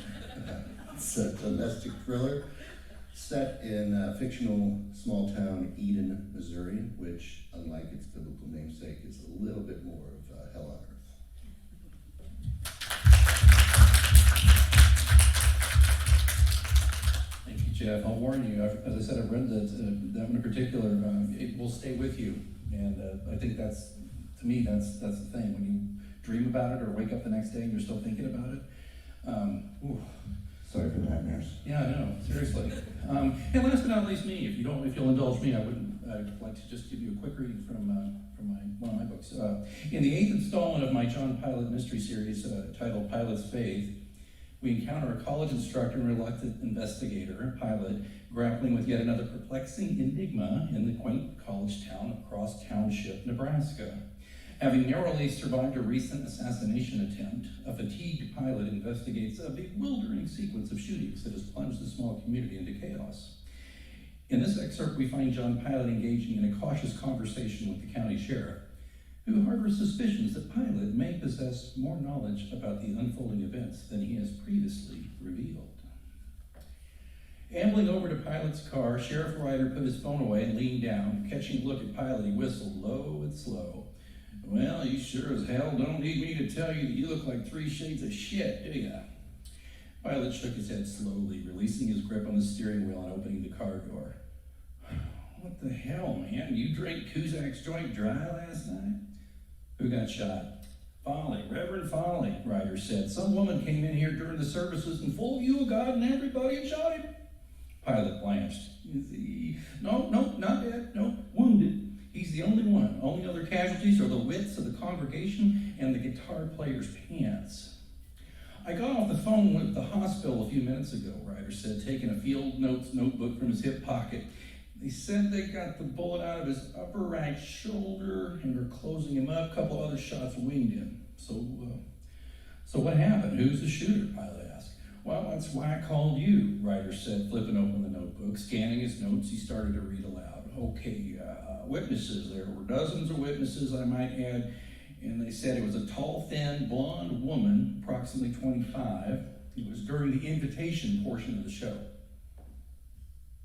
It's a domestic thriller set in fictional small town Eden, Missouri, which, unlike its biblical namesake, is a little bit more of hell on earth. Thank you, Jeff. I'll warn you, as I said, I've read that one in particular, it will stay with you. And I think that's, to me, that's the thing. When you dream about it or wake up the next day and you're still thinking about it. Sorry for the nightmares. Yeah, I know, seriously. And last but not least, me. If you'll indulge me, I'd like to just give you a quick reading from one of my books. In the 8th installment of my John Pilot mystery series titled Pilot's Faith, we encounter a college instructor and reluctant investigator, Pilot, grappling with yet another perplexing enigma in the quaint college town of Cross Township, Nebraska. Having narrowly survived a recent assassination attempt, a fatigued Pilot investigates a bewildering sequence of shootings that has plunged the small community into chaos. In this excerpt, we find John Pilot engaging in a cautious conversation with the county sheriff, who harbors suspicions that Pilot may possess more knowledge about the unfolding events than he has previously revealed. Ambling over to Pilot's car, Sheriff Ryder put his phone away and leaned down. Catching a look at Pilot, he whistled low and slow. "Well, you sure as hell don't need me to tell you that you look like 3 shades of shit, do ya?" Pilot shook his head slowly, releasing his grip on the steering wheel and opening the car door. What the hell, man? You drank Cusack's joint dry last night? Who got shot? Folly, Reverend Folly, Ryder said. Some woman came in here during the services in full view of God and everybody and shot him. Pilot blanched. No, not dead. No, wounded. He's the only one. Only other casualties are the wits of the congregation and the guitar player's pants. I got off the phone with the hospital a few minutes ago, Ryder said, taking a field notes notebook from his hip pocket. They said they got the bullet out of his upper right shoulder and are closing him up. A couple other shots winged him. So what happened? Who's the shooter? Pilot asked. Well, that's why I called you, Ryder said, flipping open the notebook. Scanning his notes, he started to read aloud. Okay, witnesses. There were dozens of witnesses, I might add, and they said it was a tall, thin, blonde woman, approximately 25. It was during the invitation portion of the show.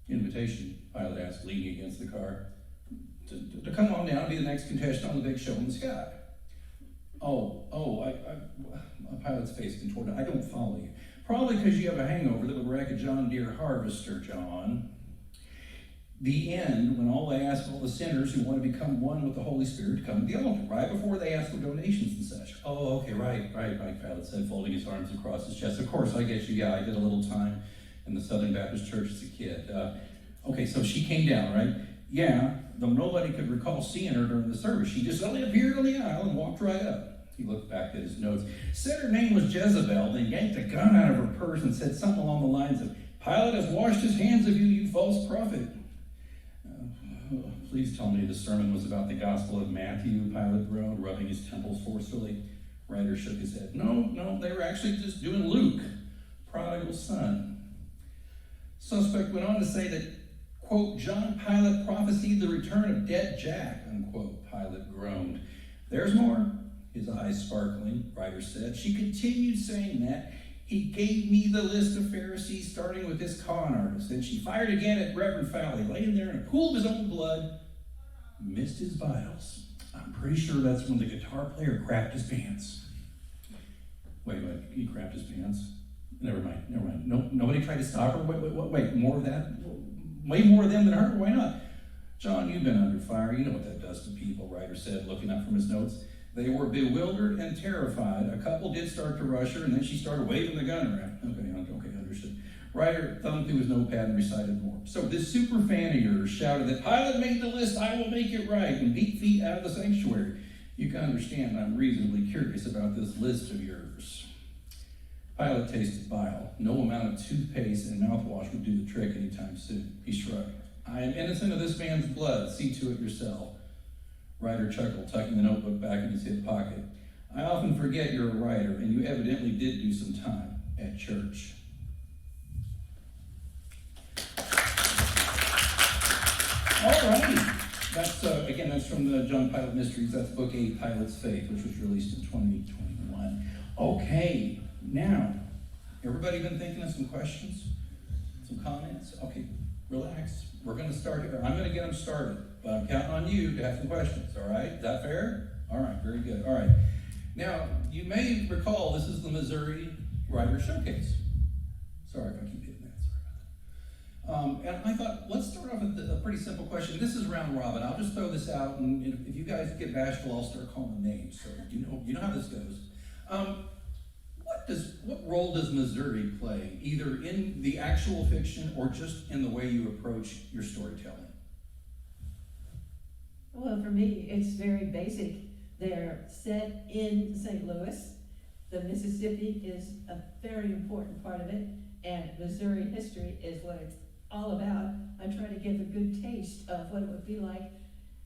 Invitation, Pilot asked, leaning against the car. To come on down and be the next contestant on the big show in the sky. Pilot's face contorted. I don't follow you. Probably because you have a hangover that would wreck a John Deere harvester, John. The end, when all they ask all the sinners who want to become one with the Holy Spirit to come to the altar, right before they ask for donations and such. Oh, okay, right, Pilot said, folding his arms across his chest. Of course, I get you. Yeah, I did a little time in the Southern Baptist Church as a kid. Okay, so she came down, right? Yeah, though nobody could recall seeing her during the service. She just suddenly appeared on the aisle and walked right up. He looked back at his notes. Said her name was Jezebel, then yanked a gun out of her purse and said something along the lines of, Pilate has washed his hands of you, you false prophet. Please tell me the sermon was about the Gospel of Matthew, Pilate groaned, rubbing his temples forcefully. Ryder shook his head. No, they were actually just doing Luke, prodigal son. Suspect went on to say that, quote, John Pilate prophesied the return of dead Jack, unquote. Pilate groaned. There's more. His eyes sparkling, Ryder said. She continued saying that. He gave me the list of Pharisees, starting with this con artist. Then she fired again at Reverend Fowley, laying there in a pool of his own blood, missed his vitals. I'm pretty sure that's when the guitar player crapped his pants. Wait, he crapped his pants? Never mind. No, nobody tried to stop her? Wait, more of that? Way more of them than her? Why not? John, you've been under fire. You know what that does to people, Ryder said, looking up from his notes. They were bewildered and terrified. A couple did start to rush her, and then she started waving the gun around. Okay, understood. Ryder thumbed through his notepad and recited more. So this super fan of yours shouted that Pilate made the list, I will make it right, and beat feet out of the sanctuary. You can understand I'm reasonably curious about this list of yours. Pilate tasted bile. No amount of toothpaste and mouthwash would do the trick anytime soon. He shrugged. I am innocent of this man's blood. See to it yourself. Ryder chuckled, tucking the notebook back in his hip pocket. I often forget you're a writer, and you evidently did do some time at church. All righty. That's from the John Pilate Mysteries. That's book 8, Pilate's Faith, which was released in 2021. Okay, now, everybody been thinking of some questions? Some comments? Okay, relax. We're going to start here. I'm going to get them started, but I'm counting on you to have some questions, all right? Is that fair? All right, very good. All right. Now, you may recall this is the Missouri Writer Showcase. Sorry if I keep hitting that. Sorry about that. And I thought, let's start off with a pretty simple question. This is round robin. I'll just throw this out, and if you guys get bashful, I'll start calling names. So you know how this goes. What role does Missouri play, either in the actual fiction or just in the way you approach your storytelling? Well, for me, it's very basic. They're set in St. Louis. The Mississippi is a very important part of it, and Missouri history is what it's all about. I try to give a good taste of what it would be like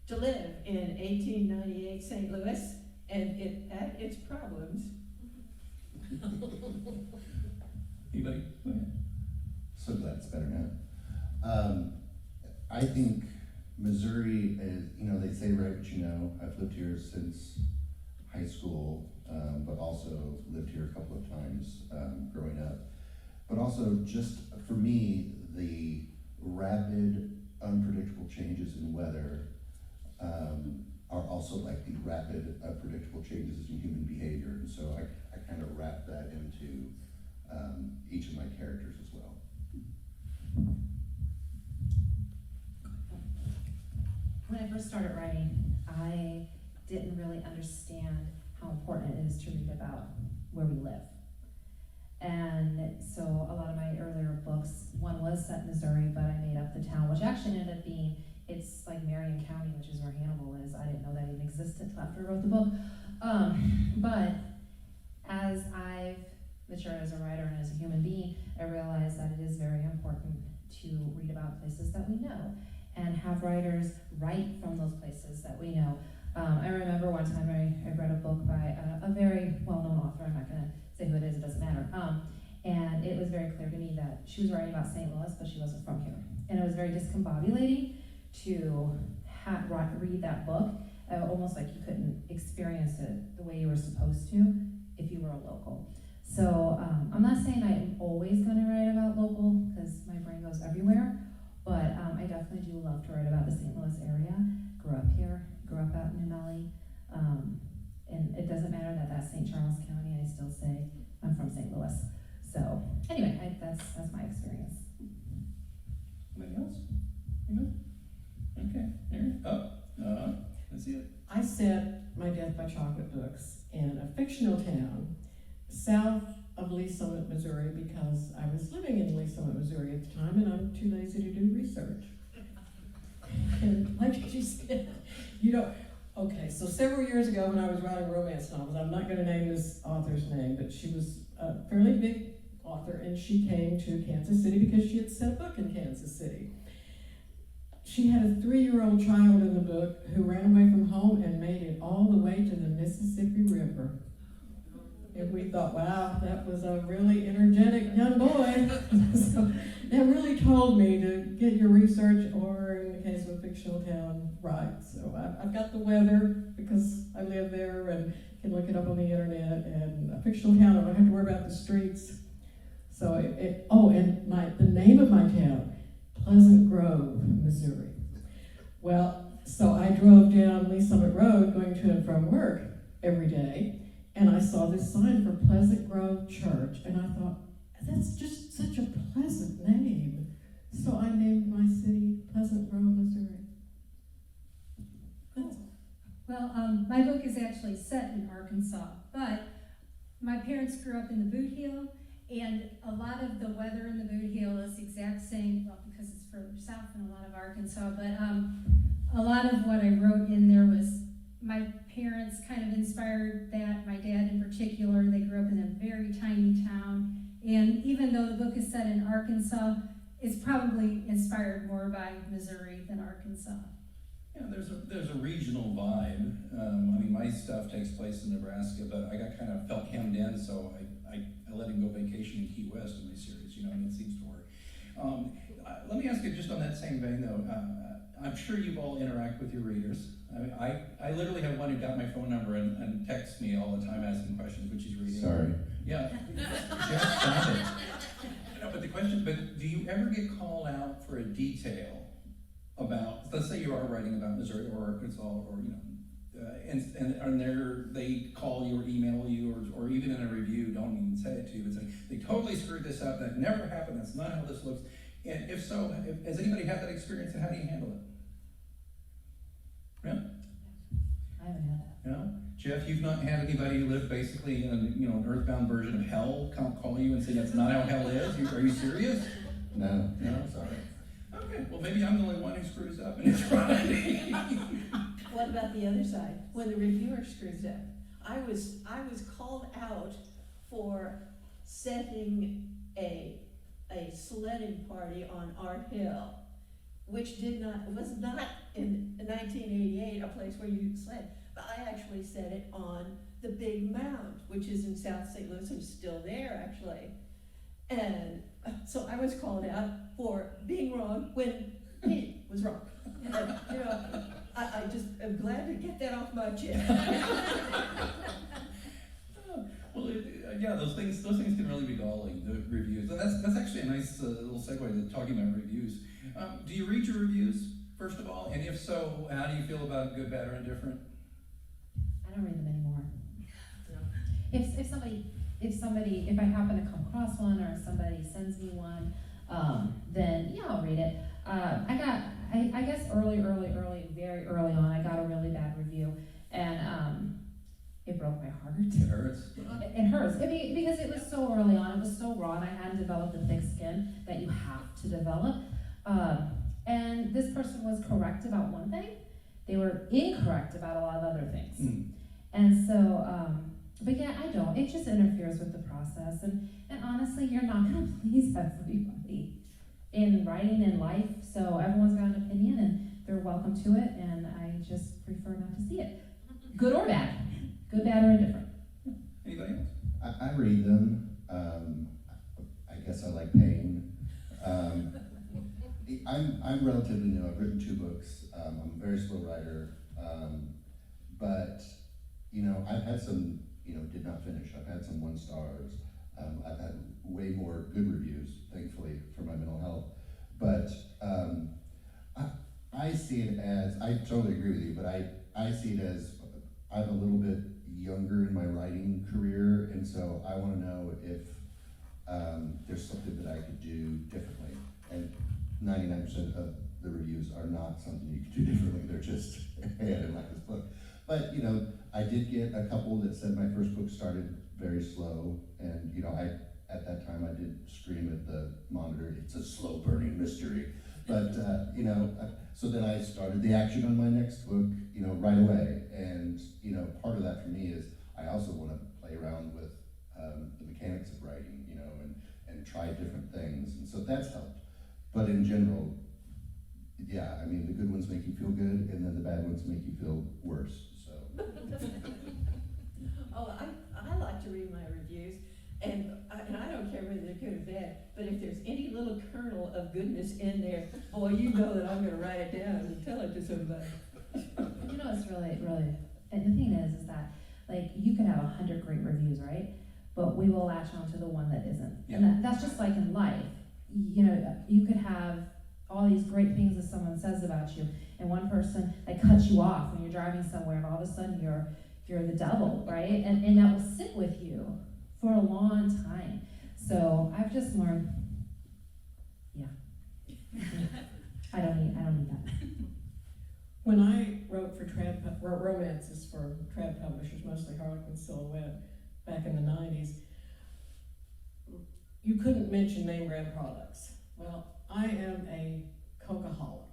to live in 1898 St. Louis, and it had its problems. Anybody? Go ahead. So glad it's better now. I think Missouri is, they say write what you know. I've lived here since high school, but also lived here a couple of times growing up. But also, just for me, the rapid, unpredictable changes in weather are also like the rapid, unpredictable changes in human behavior. And so I kind of wrap that into each of my characters as well. I first started writing, I didn't really understand how important it is to read about where we live. And so a lot of my earlier books, one was set in Missouri, but I made up the town, which actually ended up being, it's like Marion County, which is where Hannibal is. I didn't know that even existed until after I wrote the book. But as I've matured as a writer and as a human being, I realized that it is very important to read about places that we know and have writers write from those places that we know. I remember one time I read a book by a very well-known author. I'm not going to say who it is, it doesn't matter. And it was very clear to me that she was writing about St. Louis, but she wasn't from here. And it was very discombobulating to read that book, almost like you couldn't experience it the way you were supposed to if you were a local. So I'm not saying I'm always going to write about local, because my brain goes everywhere, but I definitely do love to write about the St. Louis area. Grew up here, grew up out in Dunaway, and it doesn't matter that that's St. Charles County, I still say I'm from St. Louis. So anyway, that's my experience. Anybody else? Anyone? Okay, Aaron? Let's see it. I set my Death by Chocolate books in a fictional town south of Lee Summit, Missouri, because I was living in Lee Summit, Missouri at the time, and I'm too lazy to do research. And like she said, okay, so several years ago when I was writing romance novels, I'm not going to name this author's name, but she was a fairly big author, and she came to Kansas City because she had set a book in Kansas City. She had a 3-year-old child in the book who ran away from home and made it all the way to the Mississippi River. And we thought, wow, that was a really energetic young boy. So that really told me to get your research, or in the case of a fictional town, right. So I've got the weather because I live there and can look it up on the internet. And a fictional town, I don't have to worry about the streets. So the name of my town, Pleasant Grove, Missouri. Well, so I drove down Lee Summit Road going to and from work every day, and I saw this sign for Pleasant Grove Church, and I thought, that's just such a pleasant name. So I named my city Pleasant Grove, Missouri. Well, my book is actually set in Arkansas, but my parents grew up in the Boot Heel, and a lot of the weather in the Boot Heel is the exact same, well, because it's further south than a lot of Arkansas, but a lot of what I wrote in there was my parents kind of inspired that, my dad in particular. They grew up in a very tiny town, and even though the book is set in Arkansas, it's probably inspired more by Missouri than Arkansas. Yeah, there's a regional vibe. I mean, my stuff takes place in Nebraska, but I felt hemmed in, so I let him go vacation in Key West in my series, and it seems to work. Let me ask you, just on that same vein though, I'm sure you all interact with your readers. I literally have one who got my phone number and texts me all the time asking questions, which he's reading. Sorry. Yeah, Jeff, stop it. But do you ever get called out for a detail about, let's say you are writing about Missouri or Arkansas, or and they call you or email you, or even in a review, don't even say it to you, but say, they totally screwed this up, that never happened, that's not how this looks. And if so, has anybody had that experience, and how do you handle it? Yeah? I haven't had that. No? Jeff, you've not had anybody who lived basically in an earthbound version of hell call you and say that's not how hell is? Are you serious? No. No, sorry. Okay, well maybe I'm the only one who screws up and it's right. What about the other side? When the reviewer screws up, I was called out for setting a sledding party on Art Hill, which was not in 1988 a place where you sled, but I actually set it on the Big Mound, which is in South St. Louis, and still there actually. And so I was called out for being wrong when he was wrong. And, I just am glad to get that off my chest. Well, yeah, those things can really be galling, the reviews. And that's actually a nice little segue to talking about reviews. Do you read your reviews, first of all? And if so, how do you feel about good, bad, or indifferent? I don't read them anymore. If I happen to come across one, or if somebody sends me one, then yeah, I'll read it. I guess very early on, I got a really bad review, and it broke my heart. It hurts. It hurts. I mean, because it was so early on, it was so raw, and I hadn't developed the thick skin that you have to develop. And this person was correct about one thing. They were incorrect about a lot of other things. And so, but yeah, I don't. It just interferes with the process. And honestly, you're not going to please everybody in writing and life. So everyone's got an opinion, and they're welcome to it. And I just prefer not to see it, good or bad, good, bad, or indifferent. Anybody else? I read them. I guess I like pain. I'm relatively new. I've written 2 books. I'm a very slow writer, but I've had some did not finish. I've had some 1 stars. I've had way more good reviews, thankfully, for my mental health. But I see it as, I totally agree with you, but I see it as I'm a little bit younger in my writing career, and so I want to know if there's something that I could do differently. And 99% of the reviews are not something you could do differently. They're just, hey, I didn't like this book. But I did get a couple that said my first book started very slow, and at that time I did scream at the monitor, it's a slow burning mystery. But so then I started the action on my next book, right away. And part of that for me is I also want to play around with the mechanics of writing, and try different things, and so that's helped. But in general, yeah, I mean, the good ones make you feel good, and then the bad ones make you feel worse. So. Oh, I like to read my reviews, and I don't care whether they're good or bad, but if there's any little kernel of goodness in there, boy, you know that I'm going to write it down and tell it to somebody. It's really, really, and the thing is that, like, you can have 100 great reviews, right? But we will latch on to the one that isn't. Yeah. And that's just like in life. You could have all these great things that someone says about you, and one person cuts you off when you're driving somewhere, and all of a sudden you're the devil, right? And that will sit with you for a long time. So I've just learned, yeah, I don't need that. When I wrote romances for trad publishers, mostly Harlequin Silhouette, back in the 90s, you couldn't mention name brand products. Well, I am a Coca-holic.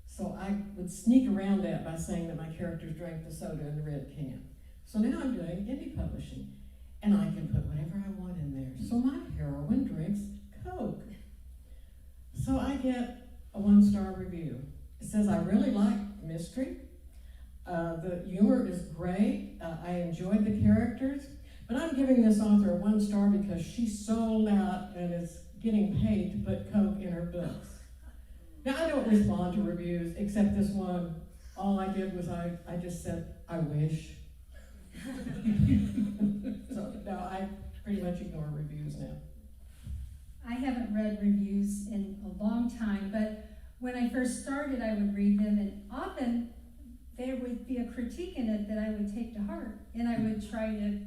So I would sneak around that by saying that my characters drank the soda in the red can. So now I'm doing indie publishing, and I can put whatever I want in there. So my heroine drinks Coke. So I get a 1-star review. It says, I really like mystery. The humor is great. I enjoyed the characters. But I'm giving this author a 1 star because she sold out and is getting paid to put Coke in her books. Now, I don't respond to reviews, except this one. All I did was I just said, I wish. So, no, I pretty much ignore reviews now. I haven't read reviews in a long time, but when I first started, I would read them, and often there would be a critique in it that I would take to heart, and I would try to,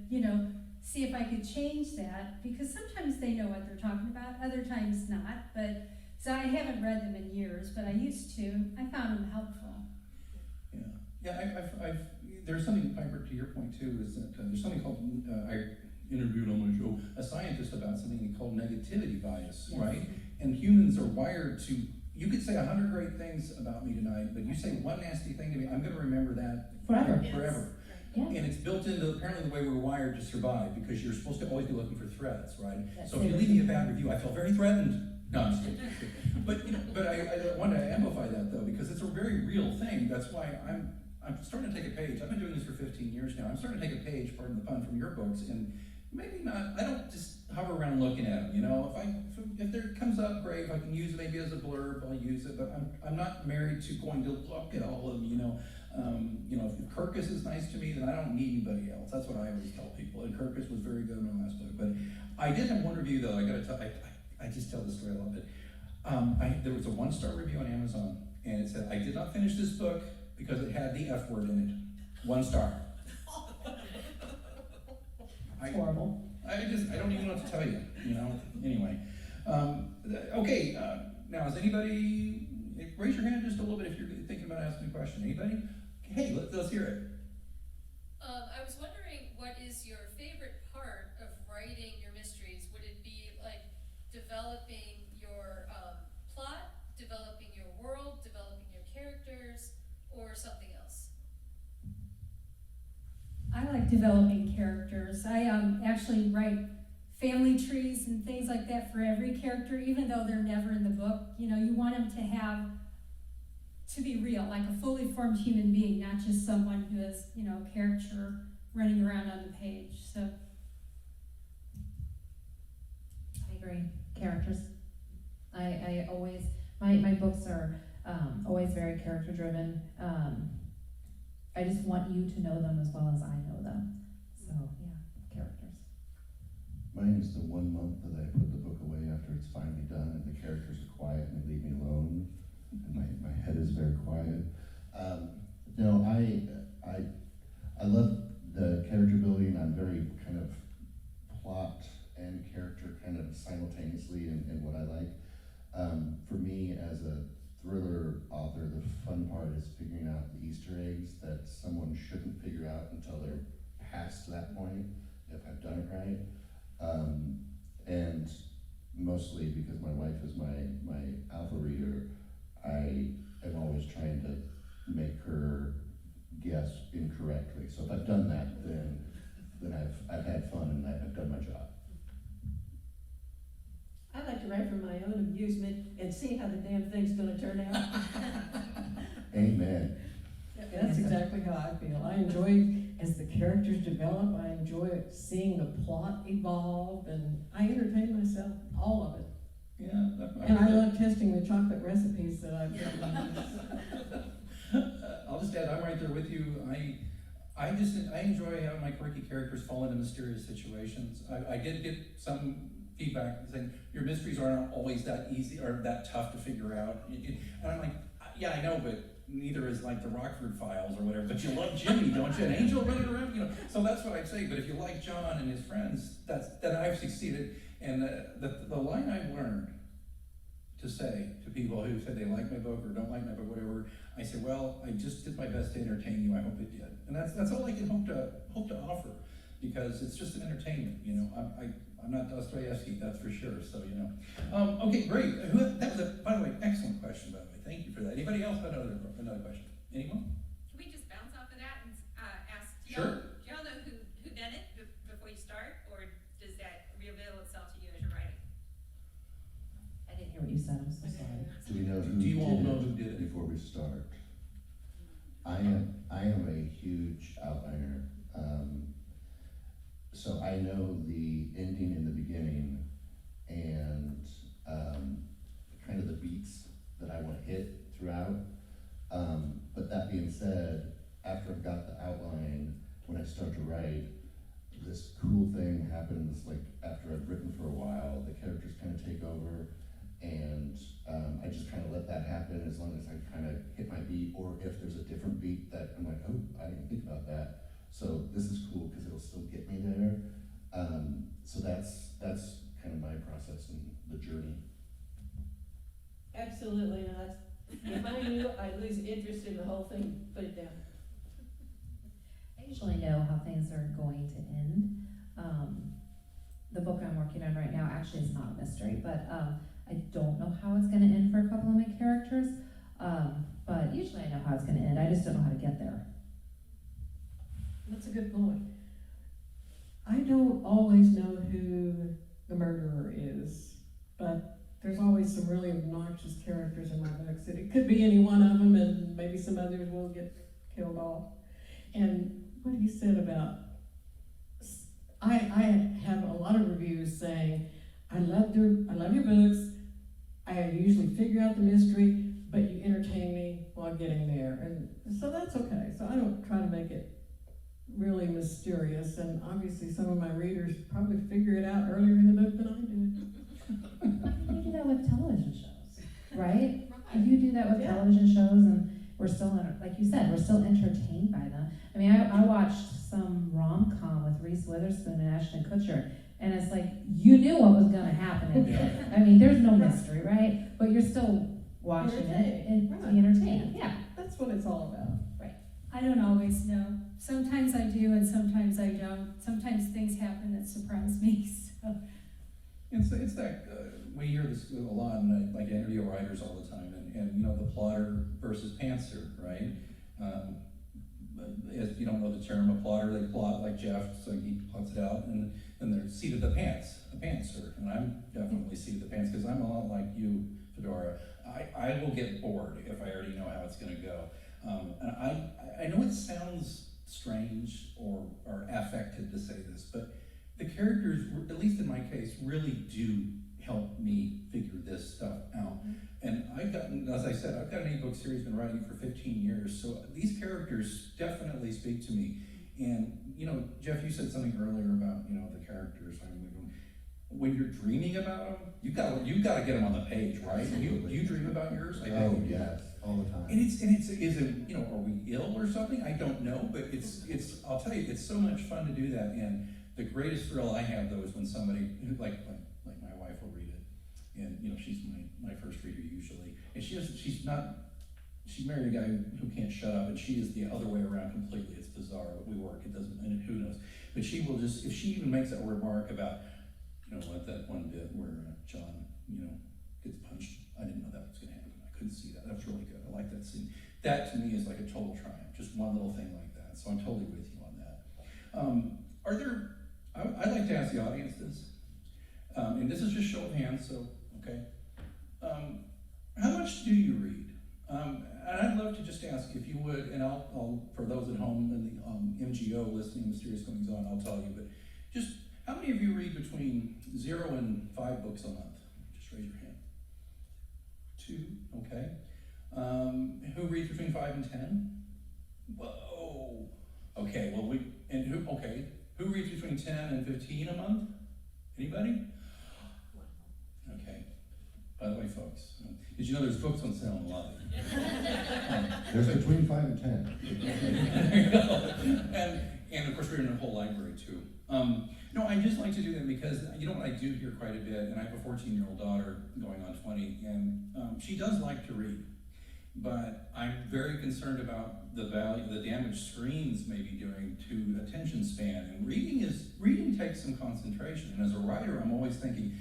see if I could change that, because sometimes they know what they're talking about, other times not, but, so I haven't read them in years, but I used to. I found them helpful. Yeah, I've there's something, Piper, to your point too, is that there's something called, I interviewed on my show a scientist about something called negativity bias, yes. Right? And humans are wired to, you could say 100 great things about me tonight, but you say one nasty thing to me, I'm gonna remember that forever. Forever. Yeah. And it's built into apparently the way we're wired to survive, because you're supposed to always be looking for threats, right? That's so if you leave me a bad review, I feel very threatened. No, I'm just kidding. But I want to amplify that though, because it's a very real thing. That's why I'm starting to take a page. I've been doing this for 15 years now. I'm starting to take a page, pardon the pun, from your books, and maybe not, I don't just hover around looking at them, if there comes up, great, if I can use it maybe as a blurb, I'll use it, but I'm not married to going to look at all of them, if Kirkus is nice to me, then I don't need anybody else. That's what I always tell people, and Kirkus was very good in my last book. But I did have one review though, I gotta tell, I just tell this story, I love it. There was a 1-star review on Amazon, and it said, I did not finish this book because it had the F word in it. 1 star. Horrible. I don't even know what to tell you, anyway. Okay, Now, is anybody, raise your hand just a little bit if you're thinking about asking a question. Anybody? Hey, let's hear it. I was wondering, what is your favorite part of writing your mysteries? Would it be like developing your plot, developing your world, developing your characters, or something else? I like developing characters. I actually write family trees and things like that for every character, even though they're never in the book. You know, you want them to be real, like a fully formed human being, not just someone who is, you know, a caricature running around on the page. So I agree. Characters. I always, my books are always very character driven. I just want you to know them as well as I know them. So yeah, characters. Mine is the 1 month that I put the book away after it's finally done and the characters are quiet and they leave me alone and my head is very quiet. No, I love the character building. I'm very kind of plot and character kind of simultaneously in what I like. For me, as a thriller author, the fun part is figuring out the Easter eggs that someone shouldn't figure out until they're past that point, if I've done it right. And mostly because my wife is my alpha reader, I am always trying to make her guess incorrectly. So if I've done that, then I've had fun and I've done my job. I like to write for my own amusement and see how the damn thing's gonna turn out. Amen. That's exactly how I feel. I enjoy as the characters develop. I enjoy seeing the plot evolve, and I entertain myself, all of it. Yeah. And I love testing the chocolate recipes that I've written. I'll just add, I'm right there with you. I enjoy having my quirky characters fall into mysterious situations. I did get some feedback saying your mysteries aren't always that easy or that tough to figure out. And I'm like, yeah, I know, but neither is like the Rockford Files or whatever. But you love Jimmy, don't you? An angel running around, you know. So that's what I'd say. But if you like John and his friends, then I've succeeded. And the line I've learned to say to people who said they like my book or don't like my book, whatever, I say, well, I just did my best to entertain you. I hope it did. And that's all I can hope to offer, because it's just an entertainment. You know, I'm not Dostoevsky, that's for sure. So you know. Okay, great. That was by the way, excellent question. By the way, thank you for that. Anybody else have another question? Anyone? Can we just bounce off of that and ask? Sure. Do y'all know who done it before you start, or does that reveal itself to you as you're writing? I didn't hear what you said. I'm so sorry. Do we know Do you all know who did it? before we start? I am a huge outliner. So I know the ending and the beginning and kind of the beats that I want to hit throughout. But that being said, after I've got the outline, when I start to write, this cool thing happens. Like after I've written for a while, the characters kind of take over, and I just kind of let that happen as long as I kind of hit my beat, or if there's a different beat that I'm like, oh, I didn't think about that. So this is cool because it'll still get me there. So that's kind of my process and the journey. Absolutely not. If I knew, I'd lose interest in the whole thing. Put it down. I usually know how things are going to end. The book I'm working on right now actually is not a mystery, but I don't know how it's going to end for a couple of my characters. But usually I know how it's going to end. I just don't know how to get there. That's a good point. I don't always know who the murderer is, but there's always some really obnoxious characters in my books. It could be any one of them, and maybe some others will get killed off. And what he said about, I have a lot of reviews saying, I love your books. I usually figure out the mystery, but you entertain me while getting there. And so that's okay. So I don't try to make it really mysterious, and obviously some of my readers probably figure it out earlier in the book than I did. You do that with television shows, right? You do that with television shows, and we're still, like you said, we're still entertained by them. I mean, I watched some rom-com with Reese Witherspoon and Ashton Kutcher, And it's like, you knew what was gonna happen. Yeah. I mean, there's no mystery, right? But you're still watching it Entertained. and Right. to be entertained, yeah. That's what it's all about. I don't always know. Sometimes I do and sometimes I don't. Sometimes things happen that surprise me, so. It's that, we hear this a lot in like interview writers all the time, and you know, the plotter versus pantser, right? If you don't know the term, a plotter, they plot like Jeff, so he plots it out, and they're seat of the pants, a pantser, and I'm definitely seat of the pants, because I'm a lot like you, Fedora. I will get bored if I already know how it's gonna go. And I know it sounds strange or affected to say this, but the characters, at least in my case, really do help me figure this stuff out. And as I said, I've got an 8-book series, been writing for 15 years, so these characters definitely speak to me. And, you know, Jeff, you said something earlier about, you know, the characters. I mean, when you're dreaming about them, you gotta get them on the page, right? Do you dream about yours? Oh, yes, all the time. And is it, you know, are we ill or something? I don't know, but it's, I'll tell you, it's so much fun to do that. And the greatest thrill I have, though, is when somebody, like my wife will read it. And, you know, she's my first reader usually. And she married a guy who can't shut up, and she is the other way around completely. It's bizarre, but we work, it doesn't, and who knows. But she will just, if she even makes that remark about, you know, like that one bit where John, you know, gets punched. I didn't know that was going to happen. I couldn't see that. That was really good. I like that scene. That to me is like a total triumph. Just one little thing like that. So I'm totally with you on that. I'd like to ask the audience this, and this is just show of hands. So okay, how much do you read? And I'd love to just ask if you would, and I'll for those at home in the MGO listening, Mysterious Goings On, I'll tell you. But just how many of you read between 0 and 5 books a month? Just raise your hand. 2, okay. Who reads between 5 and 10? Whoa. Okay, well who reads between 10 and 15 a month? Anybody? Okay. By the way, folks, did you know there's books on sale in the lobby? There's between 5 and 10. There you go. And of course, we're in a whole library too. No, I just like to do that because, you know what, I do hear quite a bit, and I have a 14-year-old daughter going on 20, and she does like to read. But I'm very concerned about the damage screens may be doing to attention span. And reading takes some concentration. And as a writer, I'm always thinking,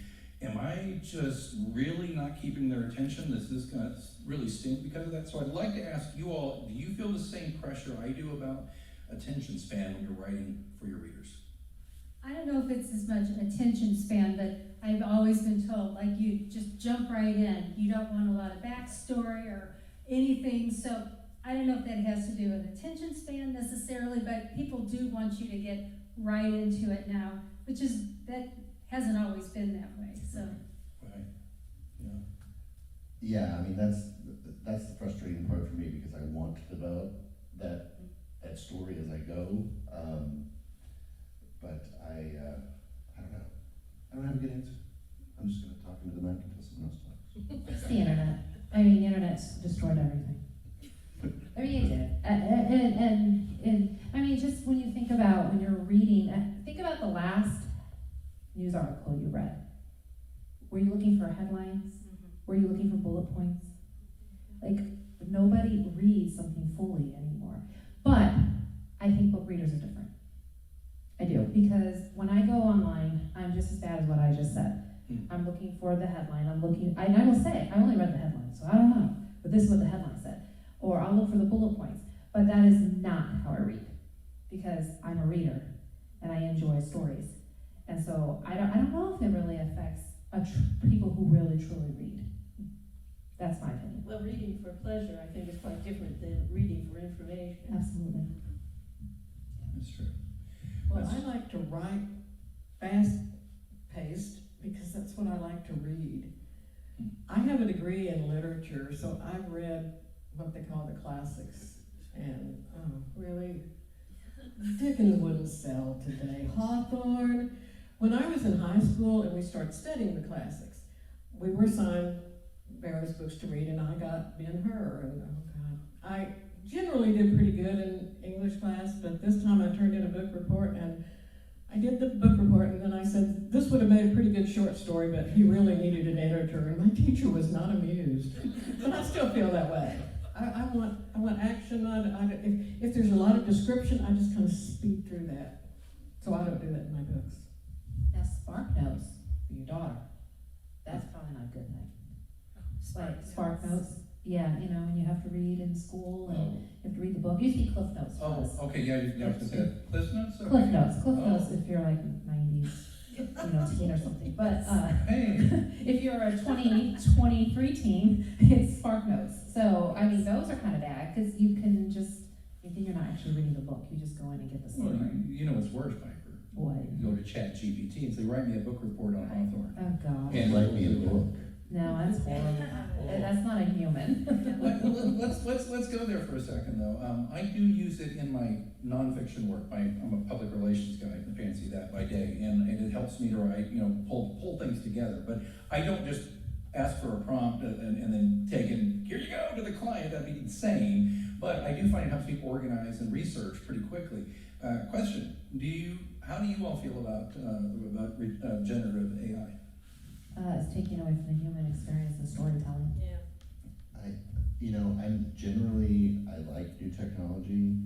am I just really not keeping their attention? Is this going to really stink because of that? So I'd like to ask you all, do you feel the same pressure I do about attention span when you're writing for your readers? I don't know if it's as much attention span, but I've always been told, like, you just jump right in. You don't want a lot of backstory or anything, so I don't know if that has to do with attention span necessarily, but people do want you to get right into it now, that hasn't always been that way, so. Right, yeah. Yeah, I mean, that's the frustrating part for me, because I want to develop that story as I go, but I don't know. I don't have a good answer. I'm just going to talk into the mic until someone else talks. It's the internet. I mean, the internet's destroyed everything. I mean, it did. And I mean, just when you think about when you're reading, think about the last news article you read. Were you looking for headlines? Were you looking for bullet points? Like, nobody reads something fully anymore. But I think book readers are different. I do, because when I go online, I'm just as bad as what I just said. I'm looking for the headline. I will say, I only read the headline, so I don't know. But this is what the headline said. Or I'll look for the bullet points. But that is not how I read, because I'm a reader and I enjoy stories. And so I don't know if it really affects people who really truly read. That's my opinion. Well, reading for pleasure, I think, is quite different than reading for information. Absolutely. That's true. Well, I like to write fast-paced because that's what I like to read. I have a degree in literature, so I've read what they call the classics. And really, Dickens wouldn't sell today. Hawthorne. When I was in high school and we started studying the classics, we were assigned various books to read, and I got Ben-Hur, and oh God. I generally did pretty good in English class, but this time I turned in a book report and I I did the book report, and then I said, this would have made a pretty good short story, but he really needed an editor, and my teacher was not amused. But I still feel that way. I want action. If there's a lot of description, I just kind of speed through that. So I don't do that in my books. Now, Spark Notes for your daughter. That's probably not a good thing. Like Spark Notes. Yeah, you know, when you have to read in school and you have to read the book. It used to be Cliff Notes. For us. Okay, yeah, you have to say Cliff Notes? Okay. Cliff Notes. Cliff Notes if you're like 90s, teen or something. But Hey, if you're a 23 teen, it's Spark Notes. So, I mean, those are kind of bad because you can just, you think you're not actually reading the book. You just go in and get the well, summary. you know what's worse, Piper? What? You go to ChatGPT and say, write me a book report on Hawthorne. Oh, God. And Write me a book. No, that's horrible. That's not a human. Let's go there for a second, though. I do use it in my nonfiction work. I'm a public relations guy, fancy that by day, and it helps me to write, pull things together. But I don't just ask for a prompt and then take it, here you go, to the client. That'd be insane. But I do find it helps me organize and research pretty quickly. Question: how do you all feel about generative AI? It's taking away from the human experience and storytelling. Yeah. I like new technology.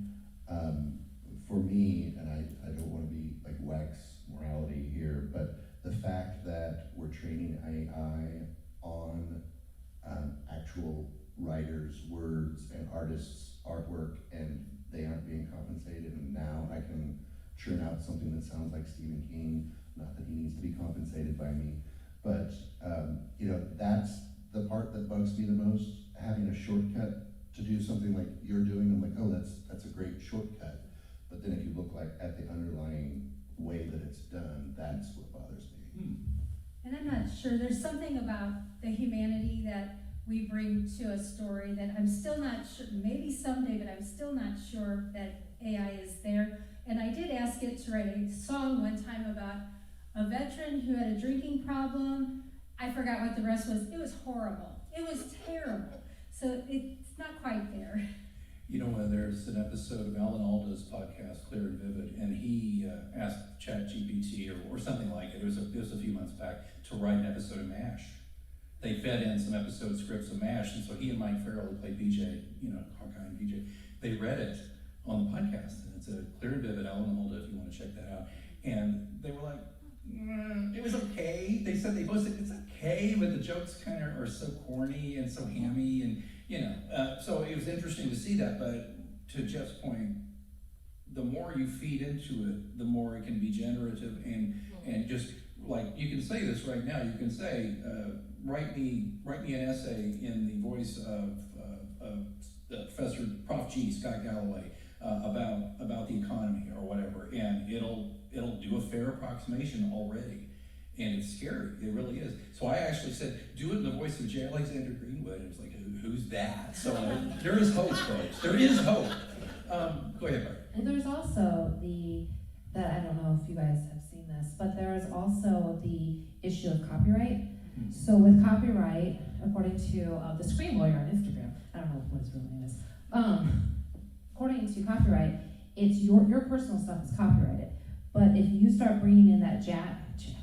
For me, and I don't want to be like wax morality here, but the fact that we're training AI on actual writers' words and artists' artwork, and they aren't being compensated, and now I can churn out something that sounds like Stephen King, not that he needs to be compensated by me. But, that's the part that bugs me the most, having a shortcut to do something like you're doing. I'm like, oh, that's a great shortcut. But then if you look at the underlying way that it's done, that's what bothers me. And I'm not sure, there's something about the humanity that we bring to a story that I'm still not sure, maybe someday, but I'm still not sure that AI is there. And I did ask it to write a song one time about a veteran who had a drinking problem. I forgot what the rest was. It was horrible. It was terrible. So it's not quite there. There's an episode of Alan Alda's podcast, Clear and Vivid, and he asked ChatGPT or something like it. It was a few months back to write an episode of MASH. They fed in some episode scripts of MASH, and so he and Mike Farrell, who played BJ, Hawkeye and BJ, they read it on the podcast. And it's a Clear and Vivid, Alan Alda, if you want to check that out. And they were like, it was okay. They said they posted, it's okay, but the jokes kind of are so corny and so hammy, and so it was interesting to see that. But to Jeff's point, the more you feed into it, the more it can be generative and just like you can say this right now. You can say, write me an essay in the voice of Professor Prof. G. Scott Galloway about the economy or whatever, and it'll do a fair approximation already. And it's scary, it really is. So I actually said, do it in the voice of J. Alexander Greenwood. And it was like, who's that? So there is hope, folks. There is hope. Go ahead, Bart. Well, there's also I don't know if you guys have seen this, but there is also the issue of copyright. Mm-hmm. So with copyright, according to the Scream Lawyer on Instagram, I don't know what his real name is. According to copyright, it's your personal stuff is copyrighted. But if you start bringing in that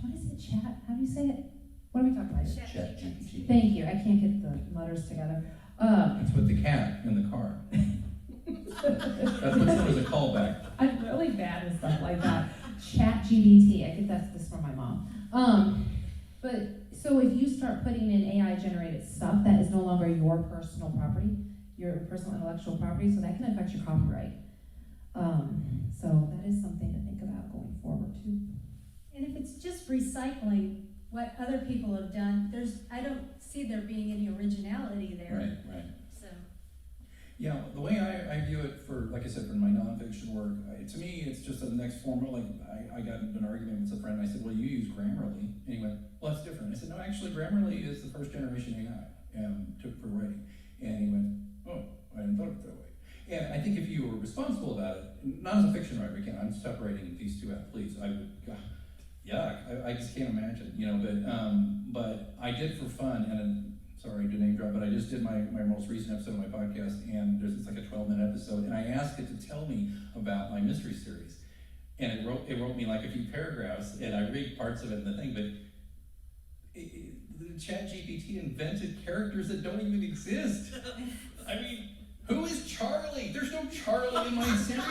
what is it, chat? How do you say it? What are we talking about? ChatGPT. Thank you. I can't get the letters together. It's with the cat in the car. That's what's known as a callback. I'm really bad at stuff like that. ChatGPT. I get this from my mom. But so if you start putting in AI generated stuff that is no longer your personal property, your personal intellectual property, so that can affect your copyright. So that is something to think about going forward too. And if it's just recycling what other people have done, I don't see there being any originality there. Right. So. Yeah, the way I view it for, like I said, for my nonfiction work, to me, it's just the next form. Like I got into an argument with a friend. I said, well, you use Grammarly. And he went, well, that's different. I said, no, actually, Grammarly is the first generation AI took for writing. And he went, oh, I hadn't thought of it that way. And I think if you were responsible about it, not as a fiction writer, again, I'm separating these two out, please. I would, yuck, I just can't imagine, but I did for fun, and sorry to name drop, but I just did my most recent episode of my podcast, and it's like a 12-minute episode, and I asked it to tell me about my mystery series. and it wrote me like a few paragraphs, and I read parts of it in the thing, but ChatGPT invented characters that don't even exist. I mean, who is Charlie? There's no Charlie in my series.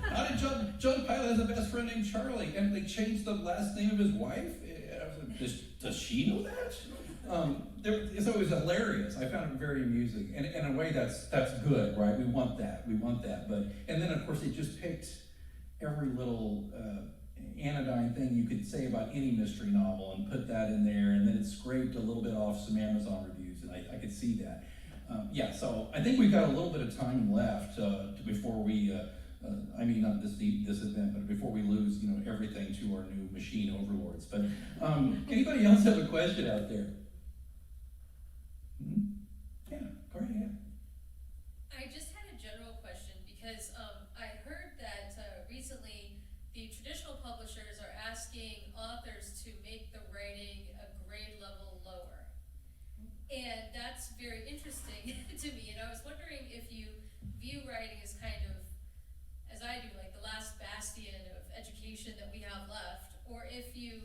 How did John Pilot has a best friend named Charlie, and they changed the last name of his wife? I was like, does she know that? So it was hilarious. I found it very amusing, and in a way that's good, right? We want that, but and then of course it just picked every little anodyne thing you could say about any mystery novel and put that in there, and then it scraped a little bit off some Amazon reviews, and I could see that. So I think we've got a little bit of time left before we, I mean not this event, but before we lose everything to our new machine overlords. But anybody else have a question out there? Yeah, go right ahead. I just had a general question because I heard that recently the traditional publishers are asking authors to make the writing a grade level lower. And that's very interesting to me. And I was wondering if you view writing as kind of, as I do, like the last bastion of education that we have left, or if you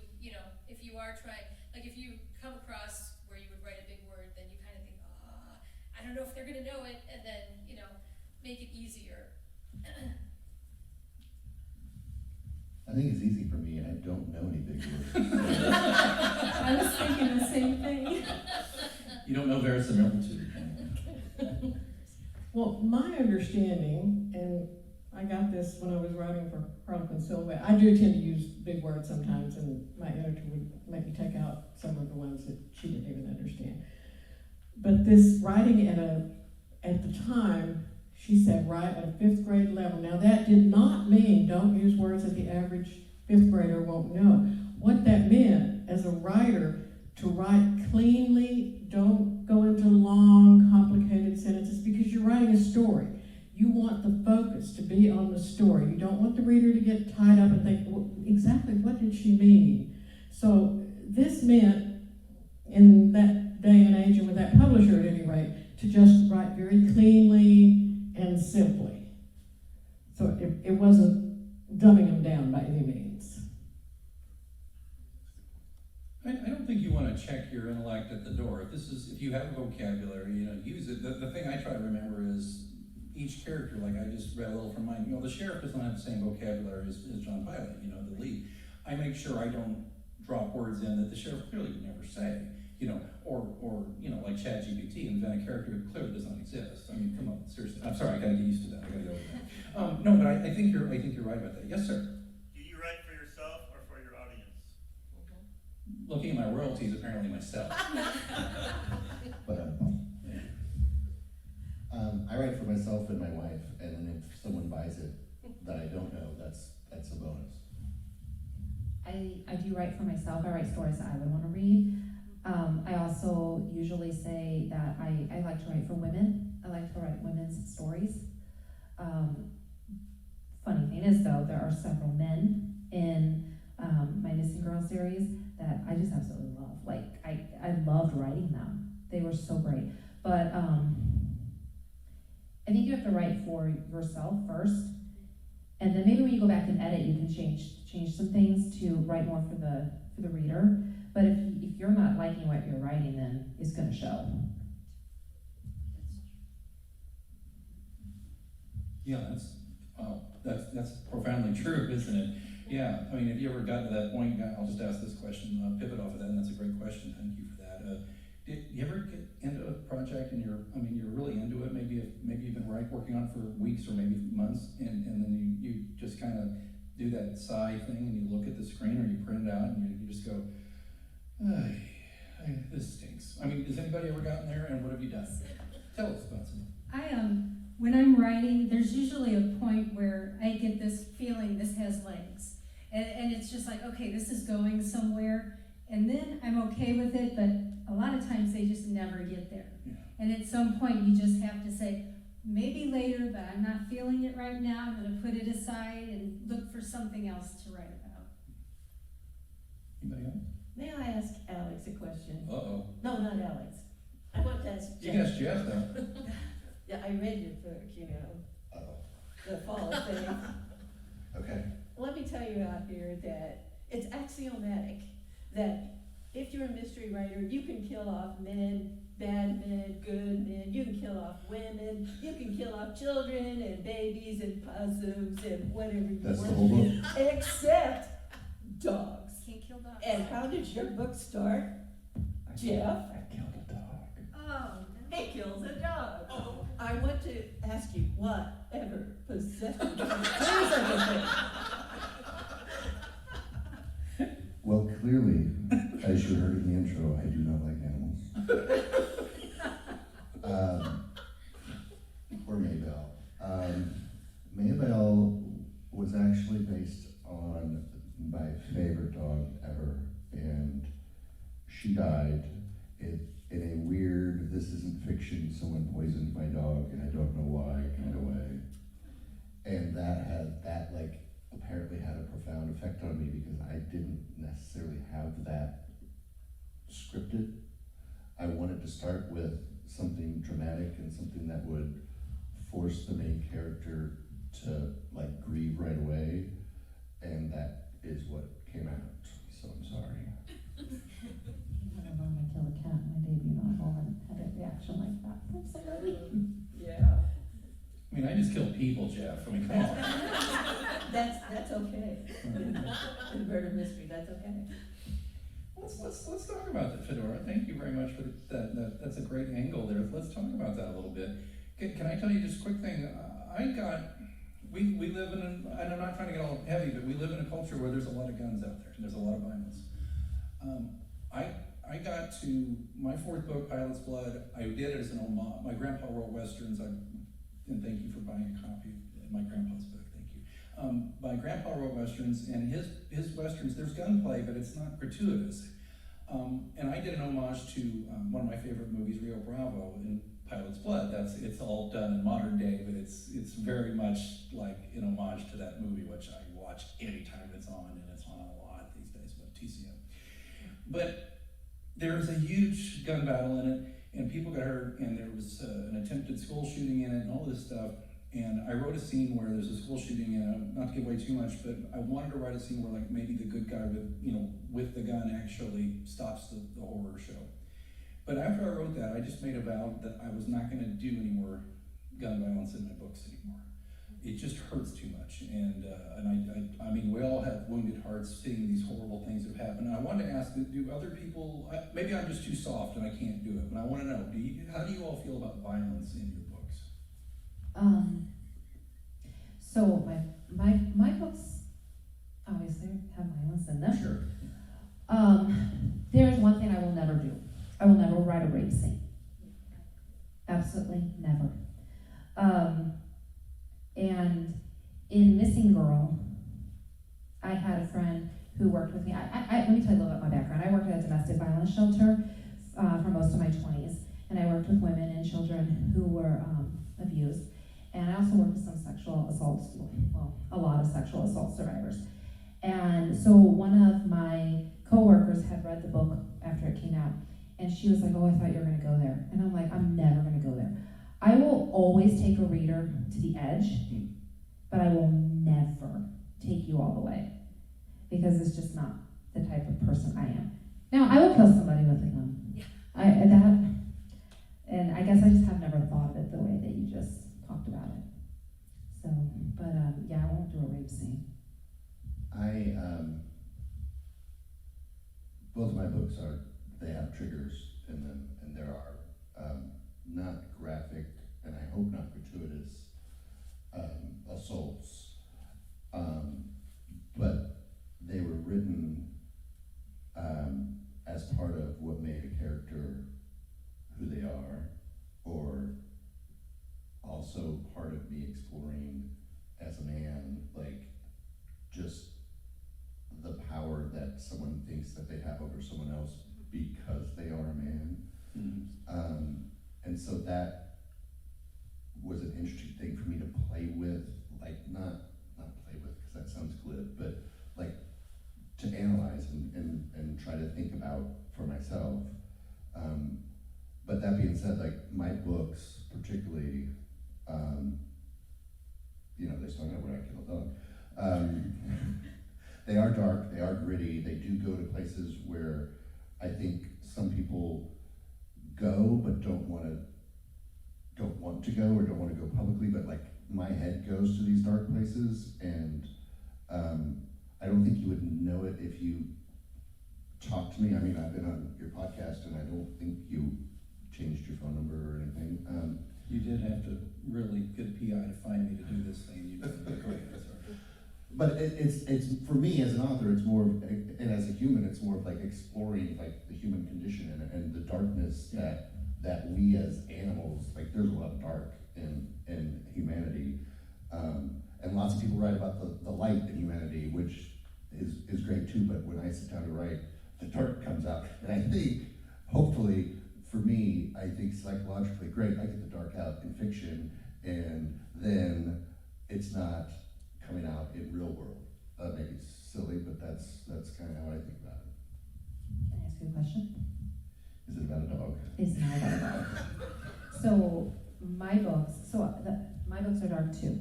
are trying, like if you come across where you would write a big word, then you kind of think, I don't know if they're gonna know it, and then, make it easier. I think it's easy for me. I don't know any big words. I was thinking the same thing. You don't know verisimilitude. Well, my understanding, and I got this when I was writing for Harlequin Silhouette, I do tend to use big words sometimes, and my editor would make me take out some of the ones that she didn't even understand. But this writing at the time, she said write at a 5th grade level. Now that did not mean don't use words that the average 5th grader won't know. What that meant as a writer, to write cleanly, don't go into long, complicated sentences, because you're writing a story. You want the focus to be on the story. You don't want the reader to get tied up and think, well, exactly what did she mean? So this meant, in that day and age, and with that publisher at any rate, to just write very cleanly and simply. So it wasn't dumbing them down by any means. I don't think you want to check your intellect at the door. If you have a vocabulary, use it. The thing I try to remember is each character, like I just read a little from mine. The sheriff doesn't have the same vocabulary as John Pilot, the lead. I make sure I don't drop words in that the sheriff clearly would never say, or like ChatGPT, invent a character that clearly does not exist. I mean, come on, seriously. I'm sorry, I gotta get used to that. I gotta go with that. No, but I think you're right about that. Yes, sir. Do you write for yourself or for your audience? Looking at my royalties, apparently myself. But I write for myself and my wife, and then if someone buys it that I don't know, that's a bonus. I do write for myself. I write stories that I would want to read. I also usually say that I like to write for women. I like to write women's stories. Funny thing is, though, there are several men in my Missing Girl series that I just absolutely love. Like, I loved writing them. They were so great. But I think you have to write for yourself first, and then maybe when you go back and edit, you can change some things to write more for the reader. But if you're not liking what you're writing, then it's going to show. Yeah, that's profoundly true, isn't it? Yeah, I mean, have you ever gotten to that point? I'll just ask this question, pivot off of that, and that's a great question. Thank you for that. Did you ever get into a project and you're really into it? Maybe you've been working on it for weeks or maybe months, and then you just kind of do that sigh thing, and you look at the screen or you print it out, and you just go, this stinks. I mean, has anybody ever gotten there, and what have you done? Tell us about something. When I'm writing, there's usually a point where I get this feeling this has legs. And it's just like, okay, this is going somewhere. And then I'm okay with it, but a lot of times they just never get there. Yeah. And at some point you just have to say, maybe later, but I'm not feeling it right now. I'm going to put it aside and look for something else to write about. Anybody else? May I ask Alex a question? Uh-oh. No, not Alex. I want to ask You Jeff. can ask Jeff, though. Yeah, I read your book, the fall thing. Okay. let me tell you out here that it's axiomatic that if you're a mystery writer, you can kill off men, bad men, good men, you can kill off women, you can kill off children and babies and possums and whatever you That's the want, whole book? except dogs. Can't kill dogs. And how did your book start, Jeff? I killed a dog. Oh, It kills a dog. I want to ask you, whatever possessed you to do such a thing? Well, clearly, as you heard in the intro, I do not like animals. Or Maybelle. Maybelle was actually based on my favorite dog ever, and she died in a weird, this isn't fiction, someone poisoned my dog and I don't know why kind of way. And that apparently had a profound effect on me because I didn't necessarily have that scripted. I wanted to start with something dramatic and something that would force the main character to grieve right away, and that is what came out, so I'm sorry. Whenever I'm gonna kill a cat in my debut novel and had a reaction like that from somebody. Yeah. I mean, I just kill people, Jeff. I mean, come on. That's okay. In murder mystery, that's okay. Let's talk about that, Fedora. Thank you very much for that. That's a great angle there. Let's talk about that a little bit. Can I tell you just a quick thing? We live in and I'm not trying to get all heavy, but we live in a culture where there's a lot of guns out there. There's a lot of violence. I got to my fourth book, Pilot's Blood. I did it as an homage. My grandpa wrote westerns. And thank you for buying a copy of my grandpa's book. Thank you. My grandpa wrote westerns, and his westerns, there's gunplay, but it's not gratuitous. And I did an homage to one of my favorite movies, Rio Bravo, in Pilot's Blood. It's all done in modern day, but it's very much like an homage to that movie, which I watch anytime it's on, and it's on a lot these days, but TCM. But there's a huge gun battle in it, and people got hurt, and there was an attempted school shooting in it, and all this stuff. And I wrote a scene where there's a school shooting, and not to give away too much, but I wanted to write a scene where maybe the good guy with the gun actually stops the horror show. But after I wrote that, I just made a vow that I was not going to do any more gun violence in my books anymore. It just hurts too much, and I mean, we all have wounded hearts seeing these horrible things have happened. And I wanted to ask, do other people? Maybe I'm just too soft and I can't do it, but I want to know: how do you all feel about violence in your books? So my books obviously have violence in them. Sure. There's one thing I will never do. I will never write a rape scene. Absolutely never. And in Missing Girl, I had a friend who worked with me. Let me tell you a little bit about my background. I worked at a domestic violence shelter for most of my 20s, and I worked with women and children who were abused. And I also worked with some sexual assaults, well, a lot of sexual assault survivors. And so one of my coworkers had read the book after it came out, and she was like, "Oh, I thought you were gonna go there." And I'm like, "I'm never gonna go there. I will always take a reader to the edge, but I will never take you all the way, because it's just not the type of person I am. Now, I will kill somebody with a gun. Yeah. And I guess I just have never thought of it the way that you just talked about it. So, but yeah, I won't do a rape scene. Both of my books they have triggers in them, and there are not graphic, and I hope not gratuitous, assaults, but they were written as part of what made a character who they are, or also part of me exploring as a man, just the power that someone thinks that they have over someone else because they are a man. Mm-hmm. And so that was an interesting thing for me to play with, not play with, because that sounds glib, but to analyze and try to think about for myself. But that being said, my books particularly, they start out when I kill a dog. They are dark, they are gritty, they do go to places where I think some people go but don't want to go or don't want to go publicly, but like my head goes to these dark places, and I don't think you would know it if you talked to me. I mean, I've been on your podcast and I don't think you changed your phone number or anything. You did have to really get PI to find me to do this thing. You did. Go ahead, sorry. But it's for me as an author, it's more of, and as a human, it's more of like exploring like the human condition and the darkness that we as animals, like there's a lot of dark in humanity, and lots of people write about the light in humanity, which is great too. But when I sit down to write, the dark comes out, and I think hopefully for me, I think psychologically, great, I get the dark out in fiction, and then it's not coming out in real world. Maybe it's silly, but that's kind of how I think about it. Can I ask you a question? Is it about a dog? It's not about a dog. So my books are dark too,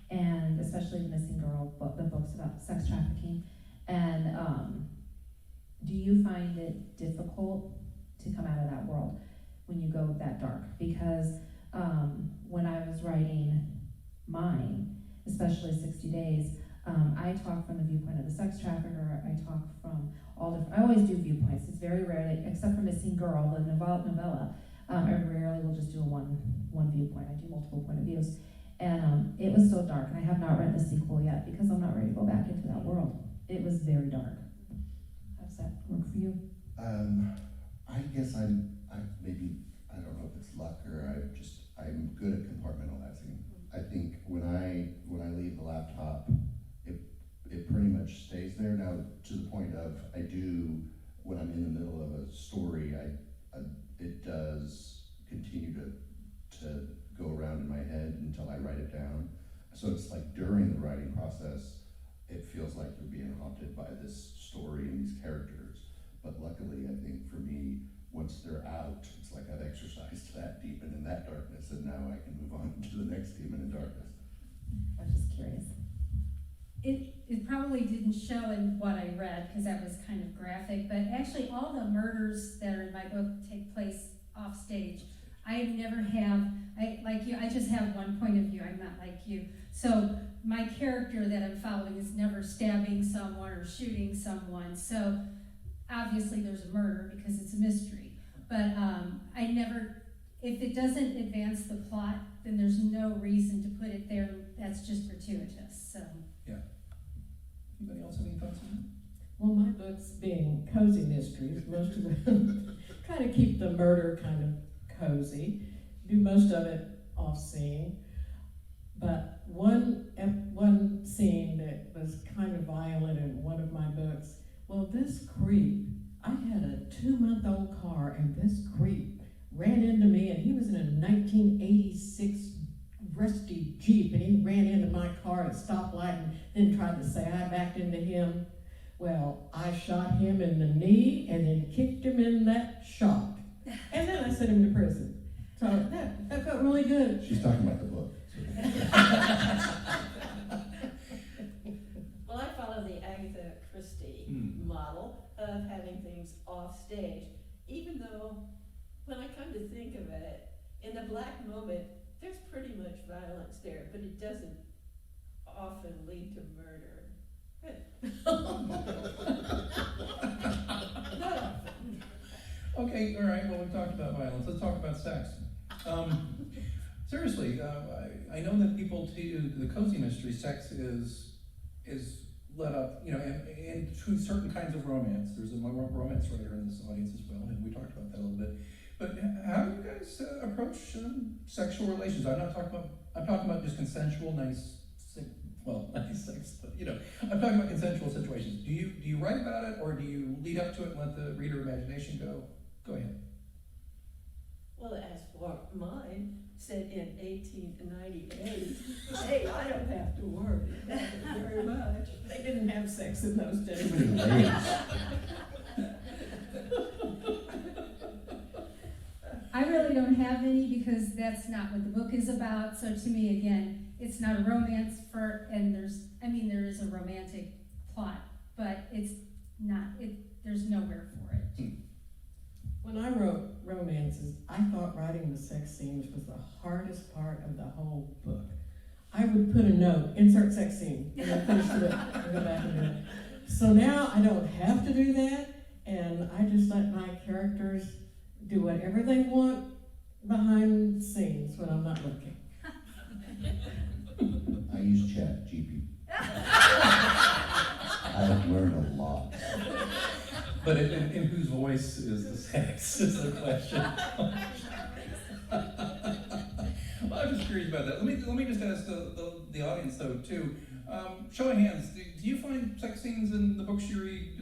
and especially the Missing Girl book, the books about sex trafficking. And do you find it difficult to come out of that world when you go that dark? Because when I was writing mine, especially 60 Days, I talk from the viewpoint of the sex trafficker. I talk from all different, I always do viewpoints. It's very rare, except for Missing Girl, the novella, I rarely will just do a one viewpoint. I do multiple point of views. And it was so dark, and I have not read the sequel yet because I'm not ready to go back into that world. It was very dark. How does that work for you? I guess I don't know if it's luck or I'm good at compartmentalizing. I think when I leave the laptop, it pretty much stays there. Now, to the point of when I'm in the middle of a story, it does continue to go around in my head until I write it down. So it's like during the writing process, it feels like you're being haunted by this story and these characters. But luckily, I think for me, once they're out, it's like I've exercised that demon in that darkness, and now I can move on to the next demon in darkness. I was just curious. It probably didn't show in what I read because that was kind of graphic, but actually all the murders that are in my book take place off stage. I never have, like you, I just have one point of view. I'm not like you. So my character that I'm following is never stabbing someone or shooting someone. So obviously there's a murder because it's a mystery. But I never, if it doesn't advance the plot, then there's no reason to put it there. That's just gratuitous. So. Yeah. Anybody else have any thoughts on that? Well, my books being cozy mysteries, most of them try to keep the murder kind of cozy, do most of it off scene. But one scene that was kind of violent in one of my books, well, this creep, I had a 2-month-old car, and this creep ran into me, and he was in a 1986 rusty Jeep, and he ran into my car at a stoplight and then tried to say I backed into him. Well, I shot him in the knee and then kicked him in that shot. And then I sent him to prison. So that felt really good. She's talking about the book. Well, I follow the Agatha Christie model of having things off stage, even though when I come to think of it, in the black moment, there's pretty much violence there, but it doesn't often lead to murder. Not often. Okay, all right, well, we talked about violence. Let's talk about sex. Seriously, I know that people to the cozy mystery, sex is let up, and to certain kinds of romance. There's a romance writer in this audience as well, and we talked about that a little bit. But how do you guys approach sexual relations? I'm talking about just consensual, nice sex, but I'm talking about consensual situations. Do you write about it, or do you lead up to it and let the reader imagination go? Go ahead. Well, as for mine, set in 1898, hey, I don't have to worry about it very much. They didn't have sex in those days. Too many layers. I really don't have any because that's not what the book is about. So to me, again, it's not a romance and there is a romantic plot, but it's not, there's nowhere for it. When I wrote romances, I thought writing the sex scenes was the hardest part of the whole book. I would put a note, insert sex scene, and then finish the book, and go back and do it. So now I don't have to do that, and I just let my characters do whatever they want behind the scenes when I'm not looking. I use Chat GPT. I've learned a lot. But in whose voice is the sex, is the question. Well, I'm just curious about that. Let me just ask the audience though too. Show of hands. Do you find sex scenes in the books you read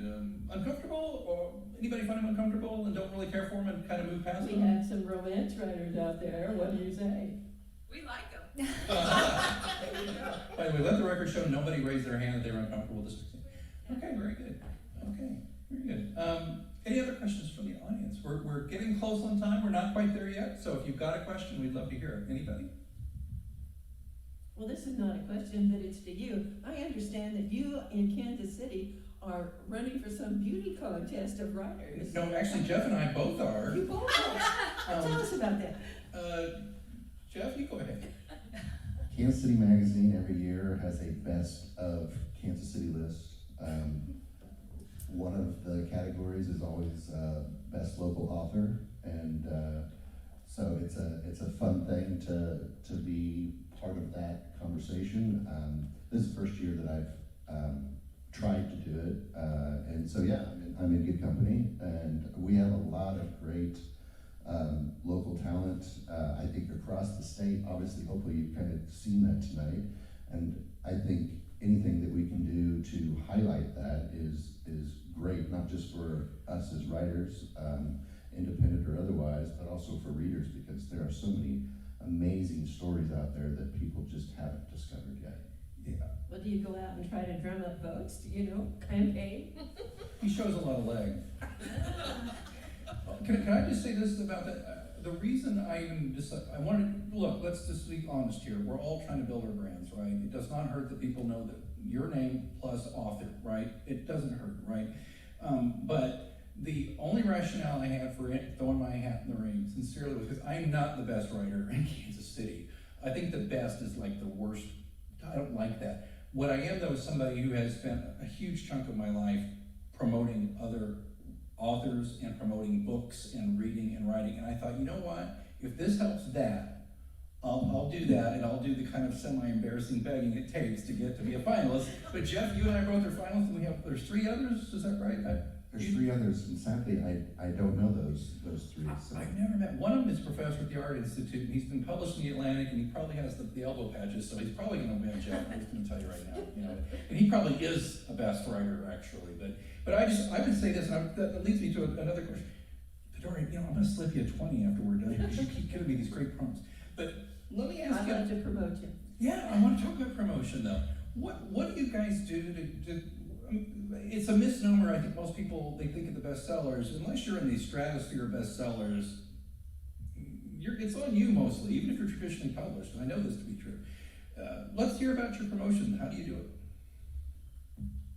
uncomfortable, or anybody find them uncomfortable and don't really care for them and kind of move past We them? have some romance writers out there, what do you say? We like them. By the way, let the record show nobody raised their hand that they were uncomfortable with this sex scene. Okay, very good. Okay, very good. Any other questions from the audience? We're getting close on time. We're not quite there yet. So if you've got a question, we'd love to hear it. Anybody? Well, this is not a question, but it's to you. I understand that you in Kansas City are running for some beauty contest of writers. No, actually, Jeff and I both are. You both are. Tell us about that. Jeff, you go ahead. Kansas City Magazine every year has a best of Kansas City list. One of the categories is always best local author, and so it's a fun thing to be part of that conversation. This is the first year that I've tried to do it, and so yeah, I'm in good company, and we have a lot of great local talent, I think across the state. Obviously, hopefully you've kind of seen that tonight, and I think anything that we can do to highlight that is great, not just for us as writers, independent or otherwise, but also for readers, because there are so many amazing stories out there that people just haven't discovered yet. Yeah. Well, do you go out and try to drum up votes, campaign? He shows a lot of leg. Can I just say this about that? The reason I even I wanted, look, let's just be honest here. We're all trying to build our brands, right? It does not hurt that people know that your name plus author, right? It doesn't hurt, right? But the only rationale I had for throwing my hat in the ring, sincerely, was because I'm not the best writer in Kansas City. I think the best is like the worst. I don't like that. What I am, though, is somebody who has spent a huge chunk of my life promoting other authors and promoting books and reading and writing. And I thought, you know what? If this helps that, I'll do that, and I'll do the kind of semi-embarrassing begging it takes to get to be a finalist. But Jeff, you and I both are finalists, and there's 3 others, is that right? There's 3 others, and sadly, I don't know those 3. So. I've never met. One of them is professor at the Art Institute, and he's been published in the Atlantic, and he probably has the elbow patches, so he's probably going to win, Jeff. I'm just going to tell you right now. And he probably is a best writer, actually. But I would say this, and that leads me to another question. Fedora, I'm going to slip you a 20 after we're done, because you keep giving me these great prompts. But let me ask you. I'd love to promote you. Yeah, I want to talk about promotion, though. What do you guys do to it's a misnomer. I think most people, they think of the bestsellers, unless you're in the stratosphere of bestsellers, it's on you mostly, even if you're traditionally published, and I know this to be true. Let's hear about your promotion. How do you do it?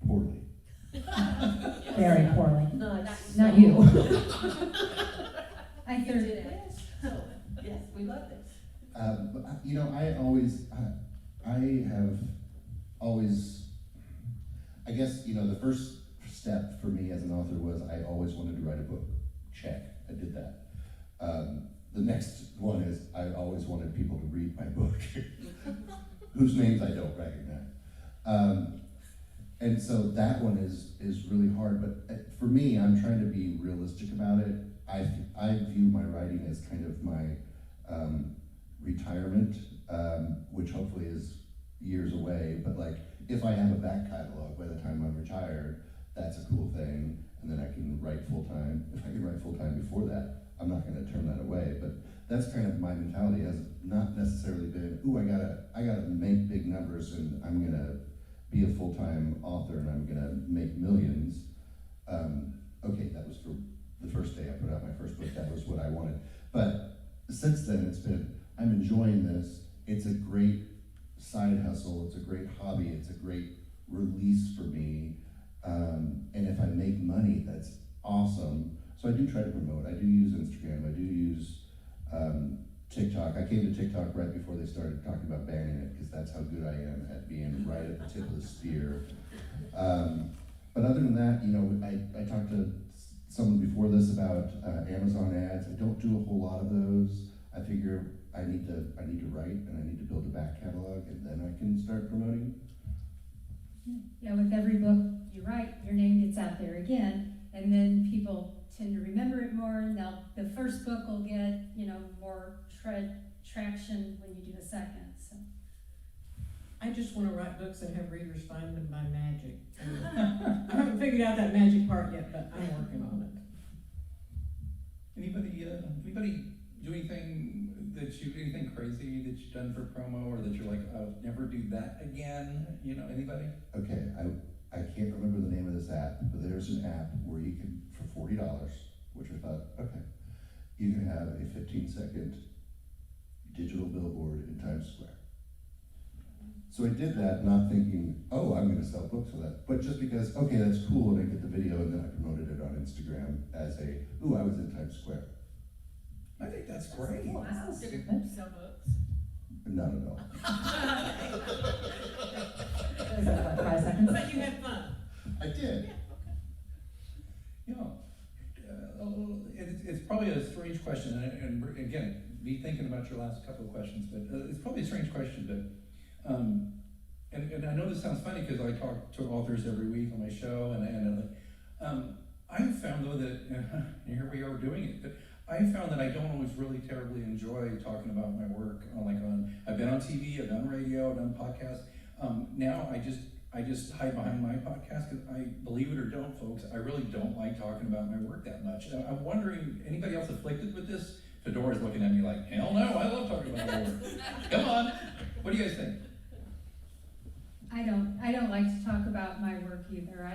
Poorly. Very poorly. Not you. I third it. Yes. So, yes, we love this. I guess, the first step for me as an author was I always wanted to write a book. Check, I did that. The next one is I always wanted people to read my book, whose names I don't recognize. And so that one is really hard, but for me, I'm trying to be realistic about it. I view my writing as kind of my retirement, which hopefully is years away, but like, if I have a back catalog by the time I'm retired, that's a cool thing, and then I can write full-time. If I can write full-time before that, I'm not gonna turn that away, but that's kind of my mentality. Has not necessarily been, I gotta make big numbers and I'm gonna be a full-time author and I'm gonna make millions. Okay, that was for the first day I put out my first book, that was what I wanted. But since then, I'm enjoying this. It's a great side hustle. It's a great hobby. It's a great release for me. And if I make money, that's awesome. So I do try to promote. I do use Instagram. I do use TikTok. I came to TikTok right before they started talking about banning it, because that's how good I am at being right at the tip of the spear. But other than that, you know, I talked to someone before this about Amazon ads. I don't do a whole lot of those. I figure I need to write, and I need to build a back catalog, and then I can start promoting. Yeah, with every book you write, your name gets out there again, and then people tend to remember it more, and the first book will get, you know, more traction when you do a second, so. I just want to write books and have readers find them by magic. I haven't figured out that magic part yet, but I'm working on it. Anybody do anything crazy that you've done for promo, or that you're like, I'll never do that again? You know, anybody? Okay, I can't remember the name of this app, but there's an app where you can, for $40, which I thought, okay, you can have a 15-second digital billboard in Times Square. So I did that, not thinking, oh, I'm going to sell books for that, but just because, okay, that's cool, and I get the video, and then I promoted it on Instagram as ooh, I was in Times Square. I think that's great. Wow. Sell books. Not at all. Is that about 5 seconds? But you had fun. I did. You know, it's probably a strange question, and again, be thinking about your last couple of questions, but it's probably a strange question, but, and I know this sounds funny because I talk to authors every week on my show, and I've found though that, and here we are doing it, but I found that I don't always really terribly enjoy talking about my work. I've been on TV, I've done radio, I've done podcasts. Now I just hide behind my podcast, because I, believe it or don't, folks, I really don't like talking about my work that much. I'm wondering, anybody else afflicted with this? Fedora's looking at me like, hell no, I love talking about my work. Come on, what do you guys think? I don't like to talk about my work either.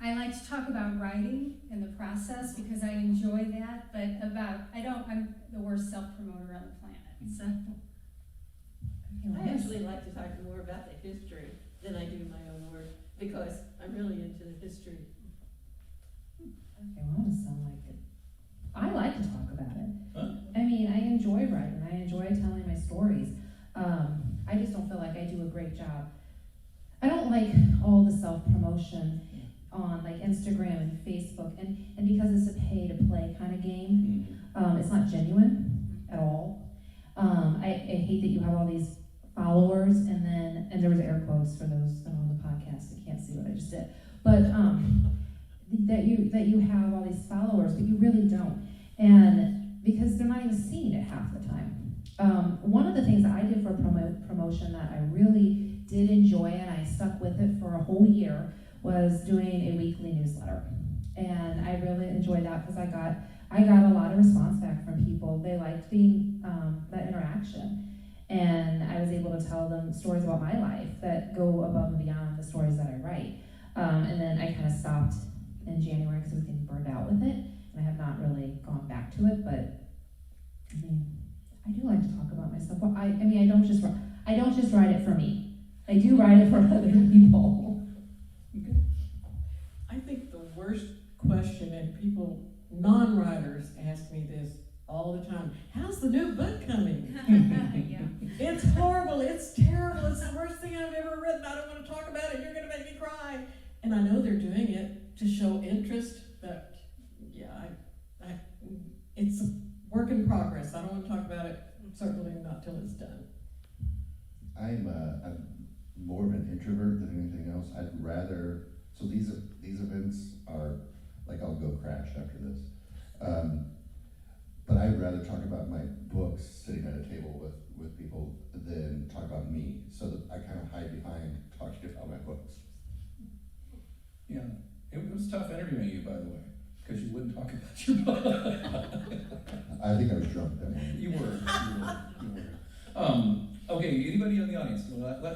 I like to talk about writing and the process because I enjoy that, but I'm the worst self-promoter on the planet, so. I actually like to talk more about the history than I do my own work, because I'm really into the history. Okay, well, that sound like it. I like to talk about it. Huh? I mean, I enjoy writing. I enjoy telling my stories. I just don't feel like I do a great job. I don't like all the self-promotion on like Instagram and Facebook, and because it's a pay-to-play kind of game, it's not genuine at all. I hate that you have all these followers, and there was air quotes for those that are on the podcast that can't see what I just did, but that you have all these followers, but you really don't, and because they're not even seeing it half the time. One of the things that I did for promotion that I really did enjoy, and I stuck with it for a whole year, was doing a weekly newsletter, and I really enjoyed that because I got a lot of response back from people. They liked being that interaction, and I was able to tell them stories about my life that go above and beyond the stories that I write. And then I kind of stopped in January because I was getting burned out with it, and I have not really gone back to it. But I mean, I do like to talk about myself. Well, I don't just write it for me. I do write it for other people. I think the worst question, and people, non-writers, ask me this all the time: how's the new book coming? Yeah. It's horrible, it's terrible, it's the worst thing I've ever written, I don't want to talk about it, you're going to make me cry. And I know they're doing it to show interest, but yeah, it's a work in progress. I don't want to talk about it, certainly not till it's done. I'm more of an introvert than anything else. I'd rather, so these events are like, I'll go crash after this. But I'd rather talk about my books sitting at a table with people than talk about me, so that I kind of hide behind talking about my books. Yeah, it was tough interviewing you, by the way, because you wouldn't talk about your book. I think I was drunk that morning. You were. Okay, anybody in the audience?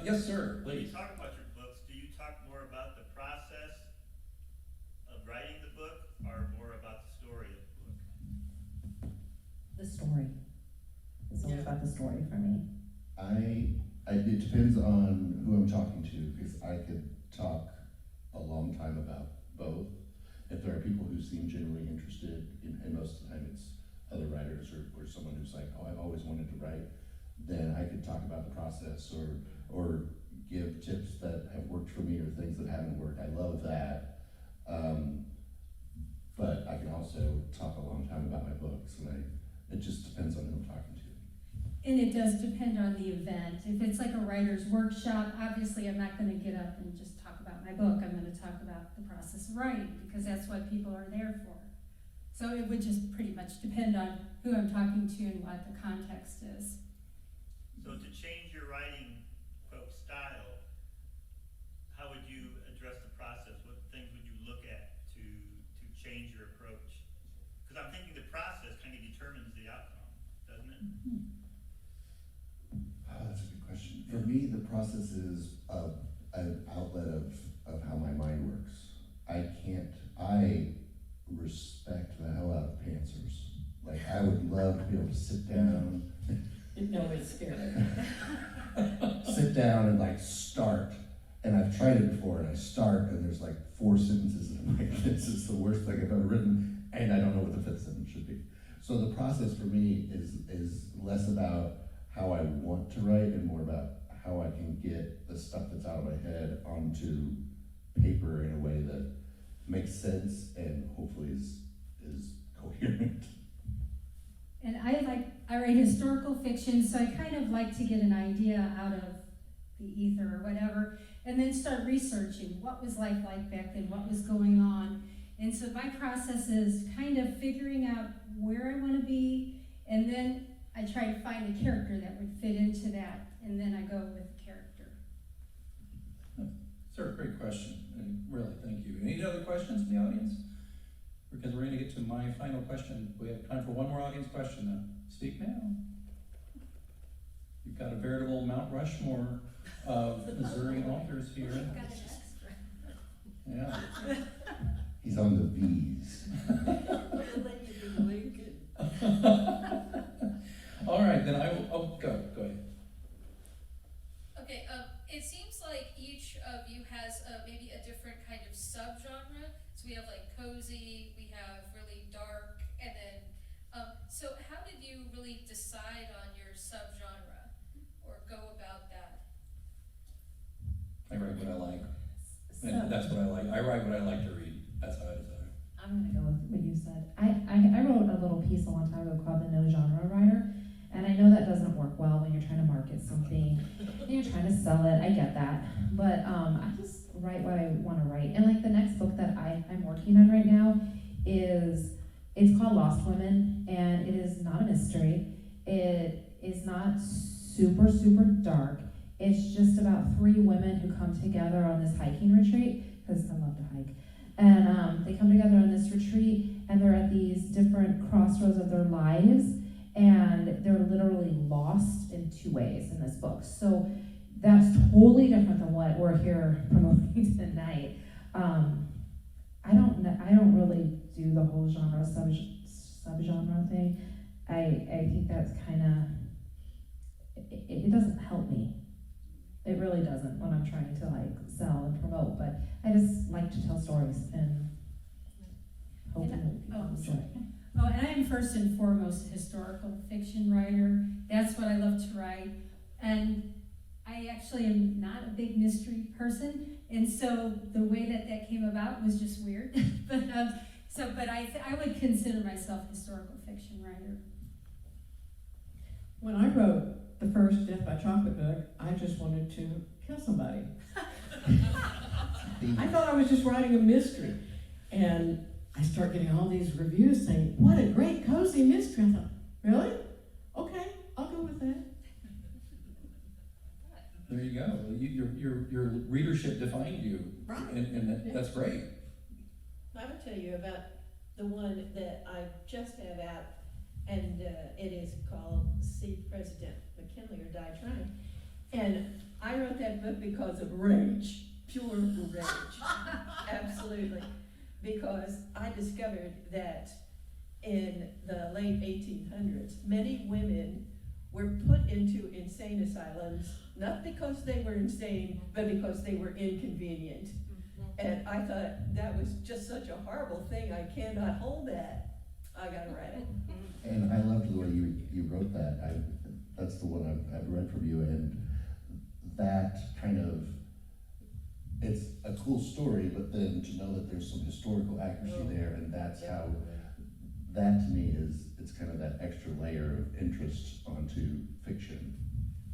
Yes, sir, When you please. talk about your books, do you talk more about the process of writing the book, or more about the story of the book? The story. about the story for me? It depends on who I'm talking to, because I could talk a long time about both. If there are people who seem genuinely interested, and most of the time it's other writers or someone who's like, oh, I've always wanted to write, then I could talk about the process or give tips that have worked for me or things that haven't worked. I love that. But I can also talk a long time about my books, and it just depends on who I'm talking to. And it does depend on the event. If it's like a writer's workshop, obviously I'm not going to get up and just talk about my book. I'm going to talk about the process of writing, because that's what people are there for. So it would just pretty much depend on who I'm talking to and what the context is. So to change your writing, quote, style, how would you address the process? What things would you look at to change your approach? Because I'm thinking the process kind of determines the outcome, doesn't it? Oh, that's a good question. For me, the process is an outlet of how my mind works. I respect the hell out of pantsers. Like, I would love to be able to sit down. No, it's scary. Sit down and like start. And I've tried it before, and I start, and there's like 4 sentences, and I'm like, this is the worst thing I've ever written, and I don't know what the 5th sentence should be. So the process for me is less about how I want to write and more about how I can get the stuff that's out of my head onto paper in a way that makes sense and hopefully is coherent. And I write historical fiction, so I kind of like to get an idea out of the ether or whatever, and then start researching what was life like back then, what was going on. And so my process is kind of figuring out where I want to be, and then I try to find a character that would fit into that, and then I go with the character. Sir, great question, and really, thank you. Any other questions in the audience? Because we're gonna get to my final question. We have time for one more audience question now. Speak now. You've got a veritable Mount Rushmore of Missouri authors here. Yeah. He's on the V's. All right, then I will, go ahead. Okay, it seems like each of you has maybe a different kind of subgenre. So we have like cozy, we have really dark, and then, so how did you really decide on your subgenre or go about that? I write what I like. And that's what I like. I write what I like to read. That's how I decide. I'm gonna go with what you said. I wrote a little piece a long time ago called The No Genre Writer, and I know that doesn't work well when you're trying to market something and you're trying to sell it. I get that, but I just write what I want to write. And like the next book that I'm working on right now it's called Lost Women, and it is not a mystery. It is not super dark. It's just about 3 women who come together on this hiking retreat, because I love to hike. And they come together on this retreat, and they're at these different crossroads of their lives, and they're literally lost in 2 ways in this book. So that's totally different than what we're here promoting tonight. I don't really do the whole genre subgenre thing. I think that's kind of it doesn't help me. It really doesn't when I'm trying to like sell and promote, but I just like to tell stories and hopefully people enjoy it. Oh, and I am first and foremost a historical fiction writer. That's what I love to write. And I actually am not a big mystery person, and so the way that came about was just weird. but I would consider myself a historical fiction writer. When I wrote the first Death by Chocolate book, I just wanted to kill somebody. I thought I was just writing a mystery. And I start getting all these reviews saying, what a great cozy mystery. I thought, really? Okay, I'll go with that. There you go. Your readership defined you, Right. and that's great. I will tell you about the one that I just have out, and it is called See President McKinley or Die Trying. And I wrote that book because of rage, pure rage, absolutely. Because I discovered that in the late 1800s, many women were put into insane asylums, not because they were insane, but because they were inconvenient. And I thought that was just such a horrible thing. I cannot hold that. I gotta write it. And I loved the way you wrote that. That's the one I've read from you, and that kind of, it's a cool story, but then to know that there's some historical accuracy there, and that's how, that to me it's kind of that extra layer of interest onto fiction.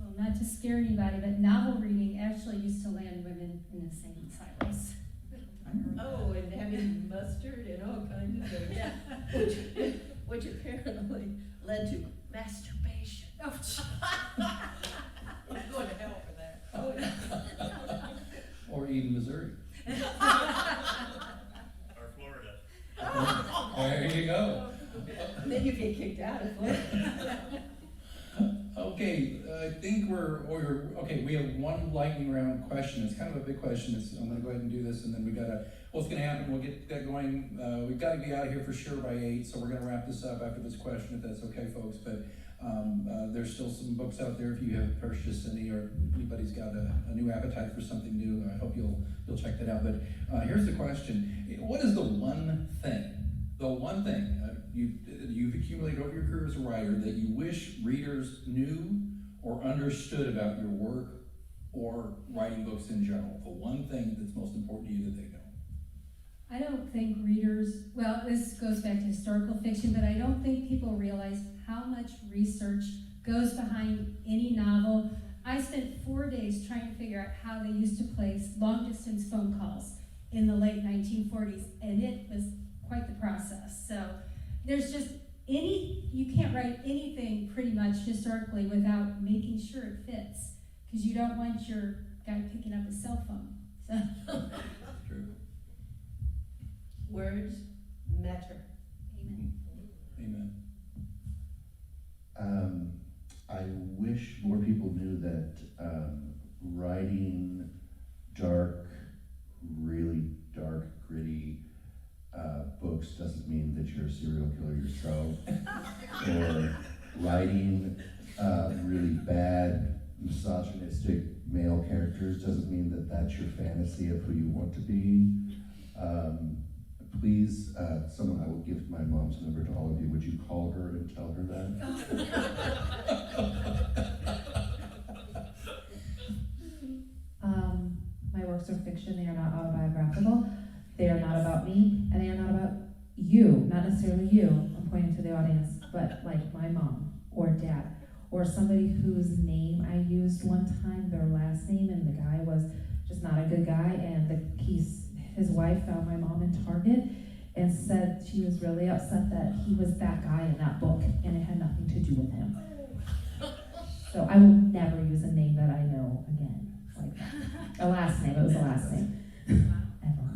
Well, not to scare anybody, but novel reading actually used to land women in insane asylums. Oh, and having mustard and all kinds of things. Yeah. Which apparently led to masturbation. Oh, I'm going to hell for that. Oh, yeah. Or even Missouri. Or Florida. There you go. Then you get kicked out of Florida. Okay, I think okay, we have one lightning round question. It's kind of a big question. I'm gonna go ahead and do this, and then what's gonna happen, we'll get that going. We've gotta be out of here for sure by 8, so we're gonna wrap this up after this question, if that's okay, folks. But there's still some books out there if you have purchased any, or anybody's got a new appetite for something new. I hope you'll check that out. But here's the question. What is the one thing you've accumulated over your career as a writer that you wish readers knew or understood about your work or writing books in general? The one thing that's most important to you that they know. I don't think readers, well, this goes back to historical fiction, but I don't think people realize how much research goes behind any novel. I spent 4 days trying to figure out how they used to place long-distance phone calls in the late 1940s, and it was quite the process. So there's just you can't write anything pretty much historically without making sure it fits, because you don't want your guy picking up his cell phone. So. True. Words matter. Amen. Amen. I wish more people knew that writing dark, really dark, gritty books doesn't mean that you're a serial killer yourself, or writing really bad, misogynistic male characters doesn't mean that that's your fantasy of who you want to be. Please, someone, I will give my mom's number to all of you. Would you call her and tell her that? My works are fiction. They are not autobiographical. They are not about me, and they are not about you, not necessarily you. I'm pointing to the audience, but like my mom or dad or somebody whose name I used one time, their last name, and the guy was just not a good guy, and his wife found my mom in Target and said she was really upset that he was that guy in that book, and it had nothing to do with him. So I will never use a name that I know again, like that. A last name, it was a last name. Ever.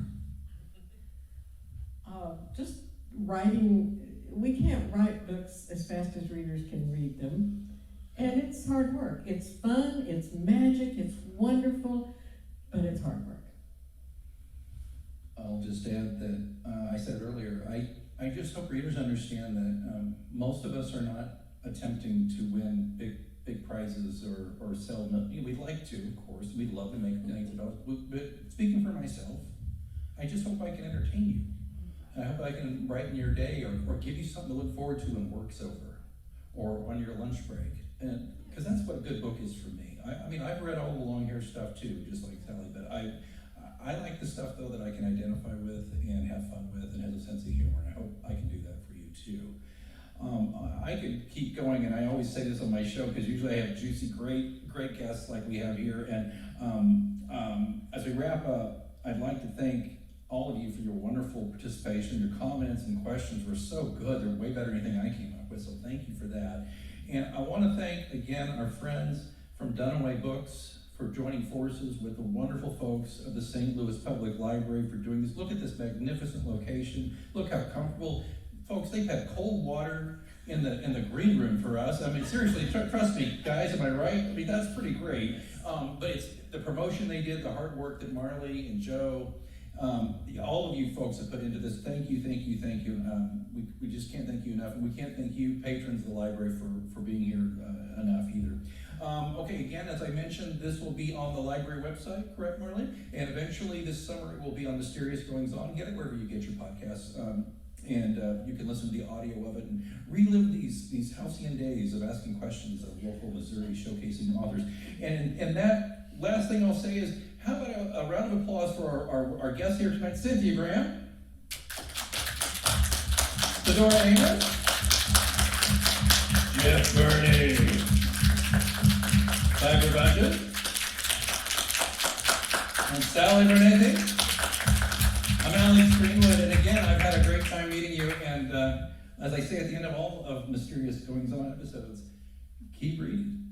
Just writing, we can't write books as fast as readers can read them. And it's hard work. It's fun, it's magic, it's wonderful, but it's hard work. I'll just add that I said earlier, I just hope readers understand that most of us are not attempting to win big prizes or sell. We'd like to, of course. We'd love to make millions of dollars. But speaking for myself, I just hope I can entertain you. And I hope I can brighten your day or give you something to look forward to when work's over or on your lunch break. And because that's what a good book is for me. I mean, I've read all the long hair stuff too, just like Sally, but I like the stuff though that I can identify with and have fun with and has a sense of humor, and I hope I can do that for you too. I could keep going, and I always say this on my show because usually I have juicy, great guests like we have here. And as we wrap up, I'd like to thank all of you for your wonderful participation. Your comments and questions were so good; they're way better than anything I came up with. So thank you for that. And I want to thank again our friends from Dunaway Books for joining forces with the wonderful folks of the St. Louis Public Library for doing this. Look at this magnificent location. Look how comfortable. Folks, they've had cold water in the green room for us. I mean, seriously, trust me, guys, am I right? I mean, that's pretty great. But it's the promotion they did, the hard work that Marley and Joe All of you folks have put into this. Thank you, thank you, thank you. We just can't thank you enough, and we can't thank you, patrons of the library, for being here enough either. Okay, again, as I mentioned, this will be on the library website, correct, Marlene? And eventually this summer it will be on Mysterious Goings On. Get it wherever you get your podcasts. And you can listen to the audio of it and relive these halcyon days of asking questions of local Missouri showcasing authors. And that last thing I'll say is, how about a round of applause for our guest here tonight, Cynthia Graham, Fedora Amis, Jeff Berney, and Sally Berneathy. I'm Alex Greenwood, and again, I've had a great time meeting you, and as I say at the end of all of Mysterious Goings On episodes, keep reading.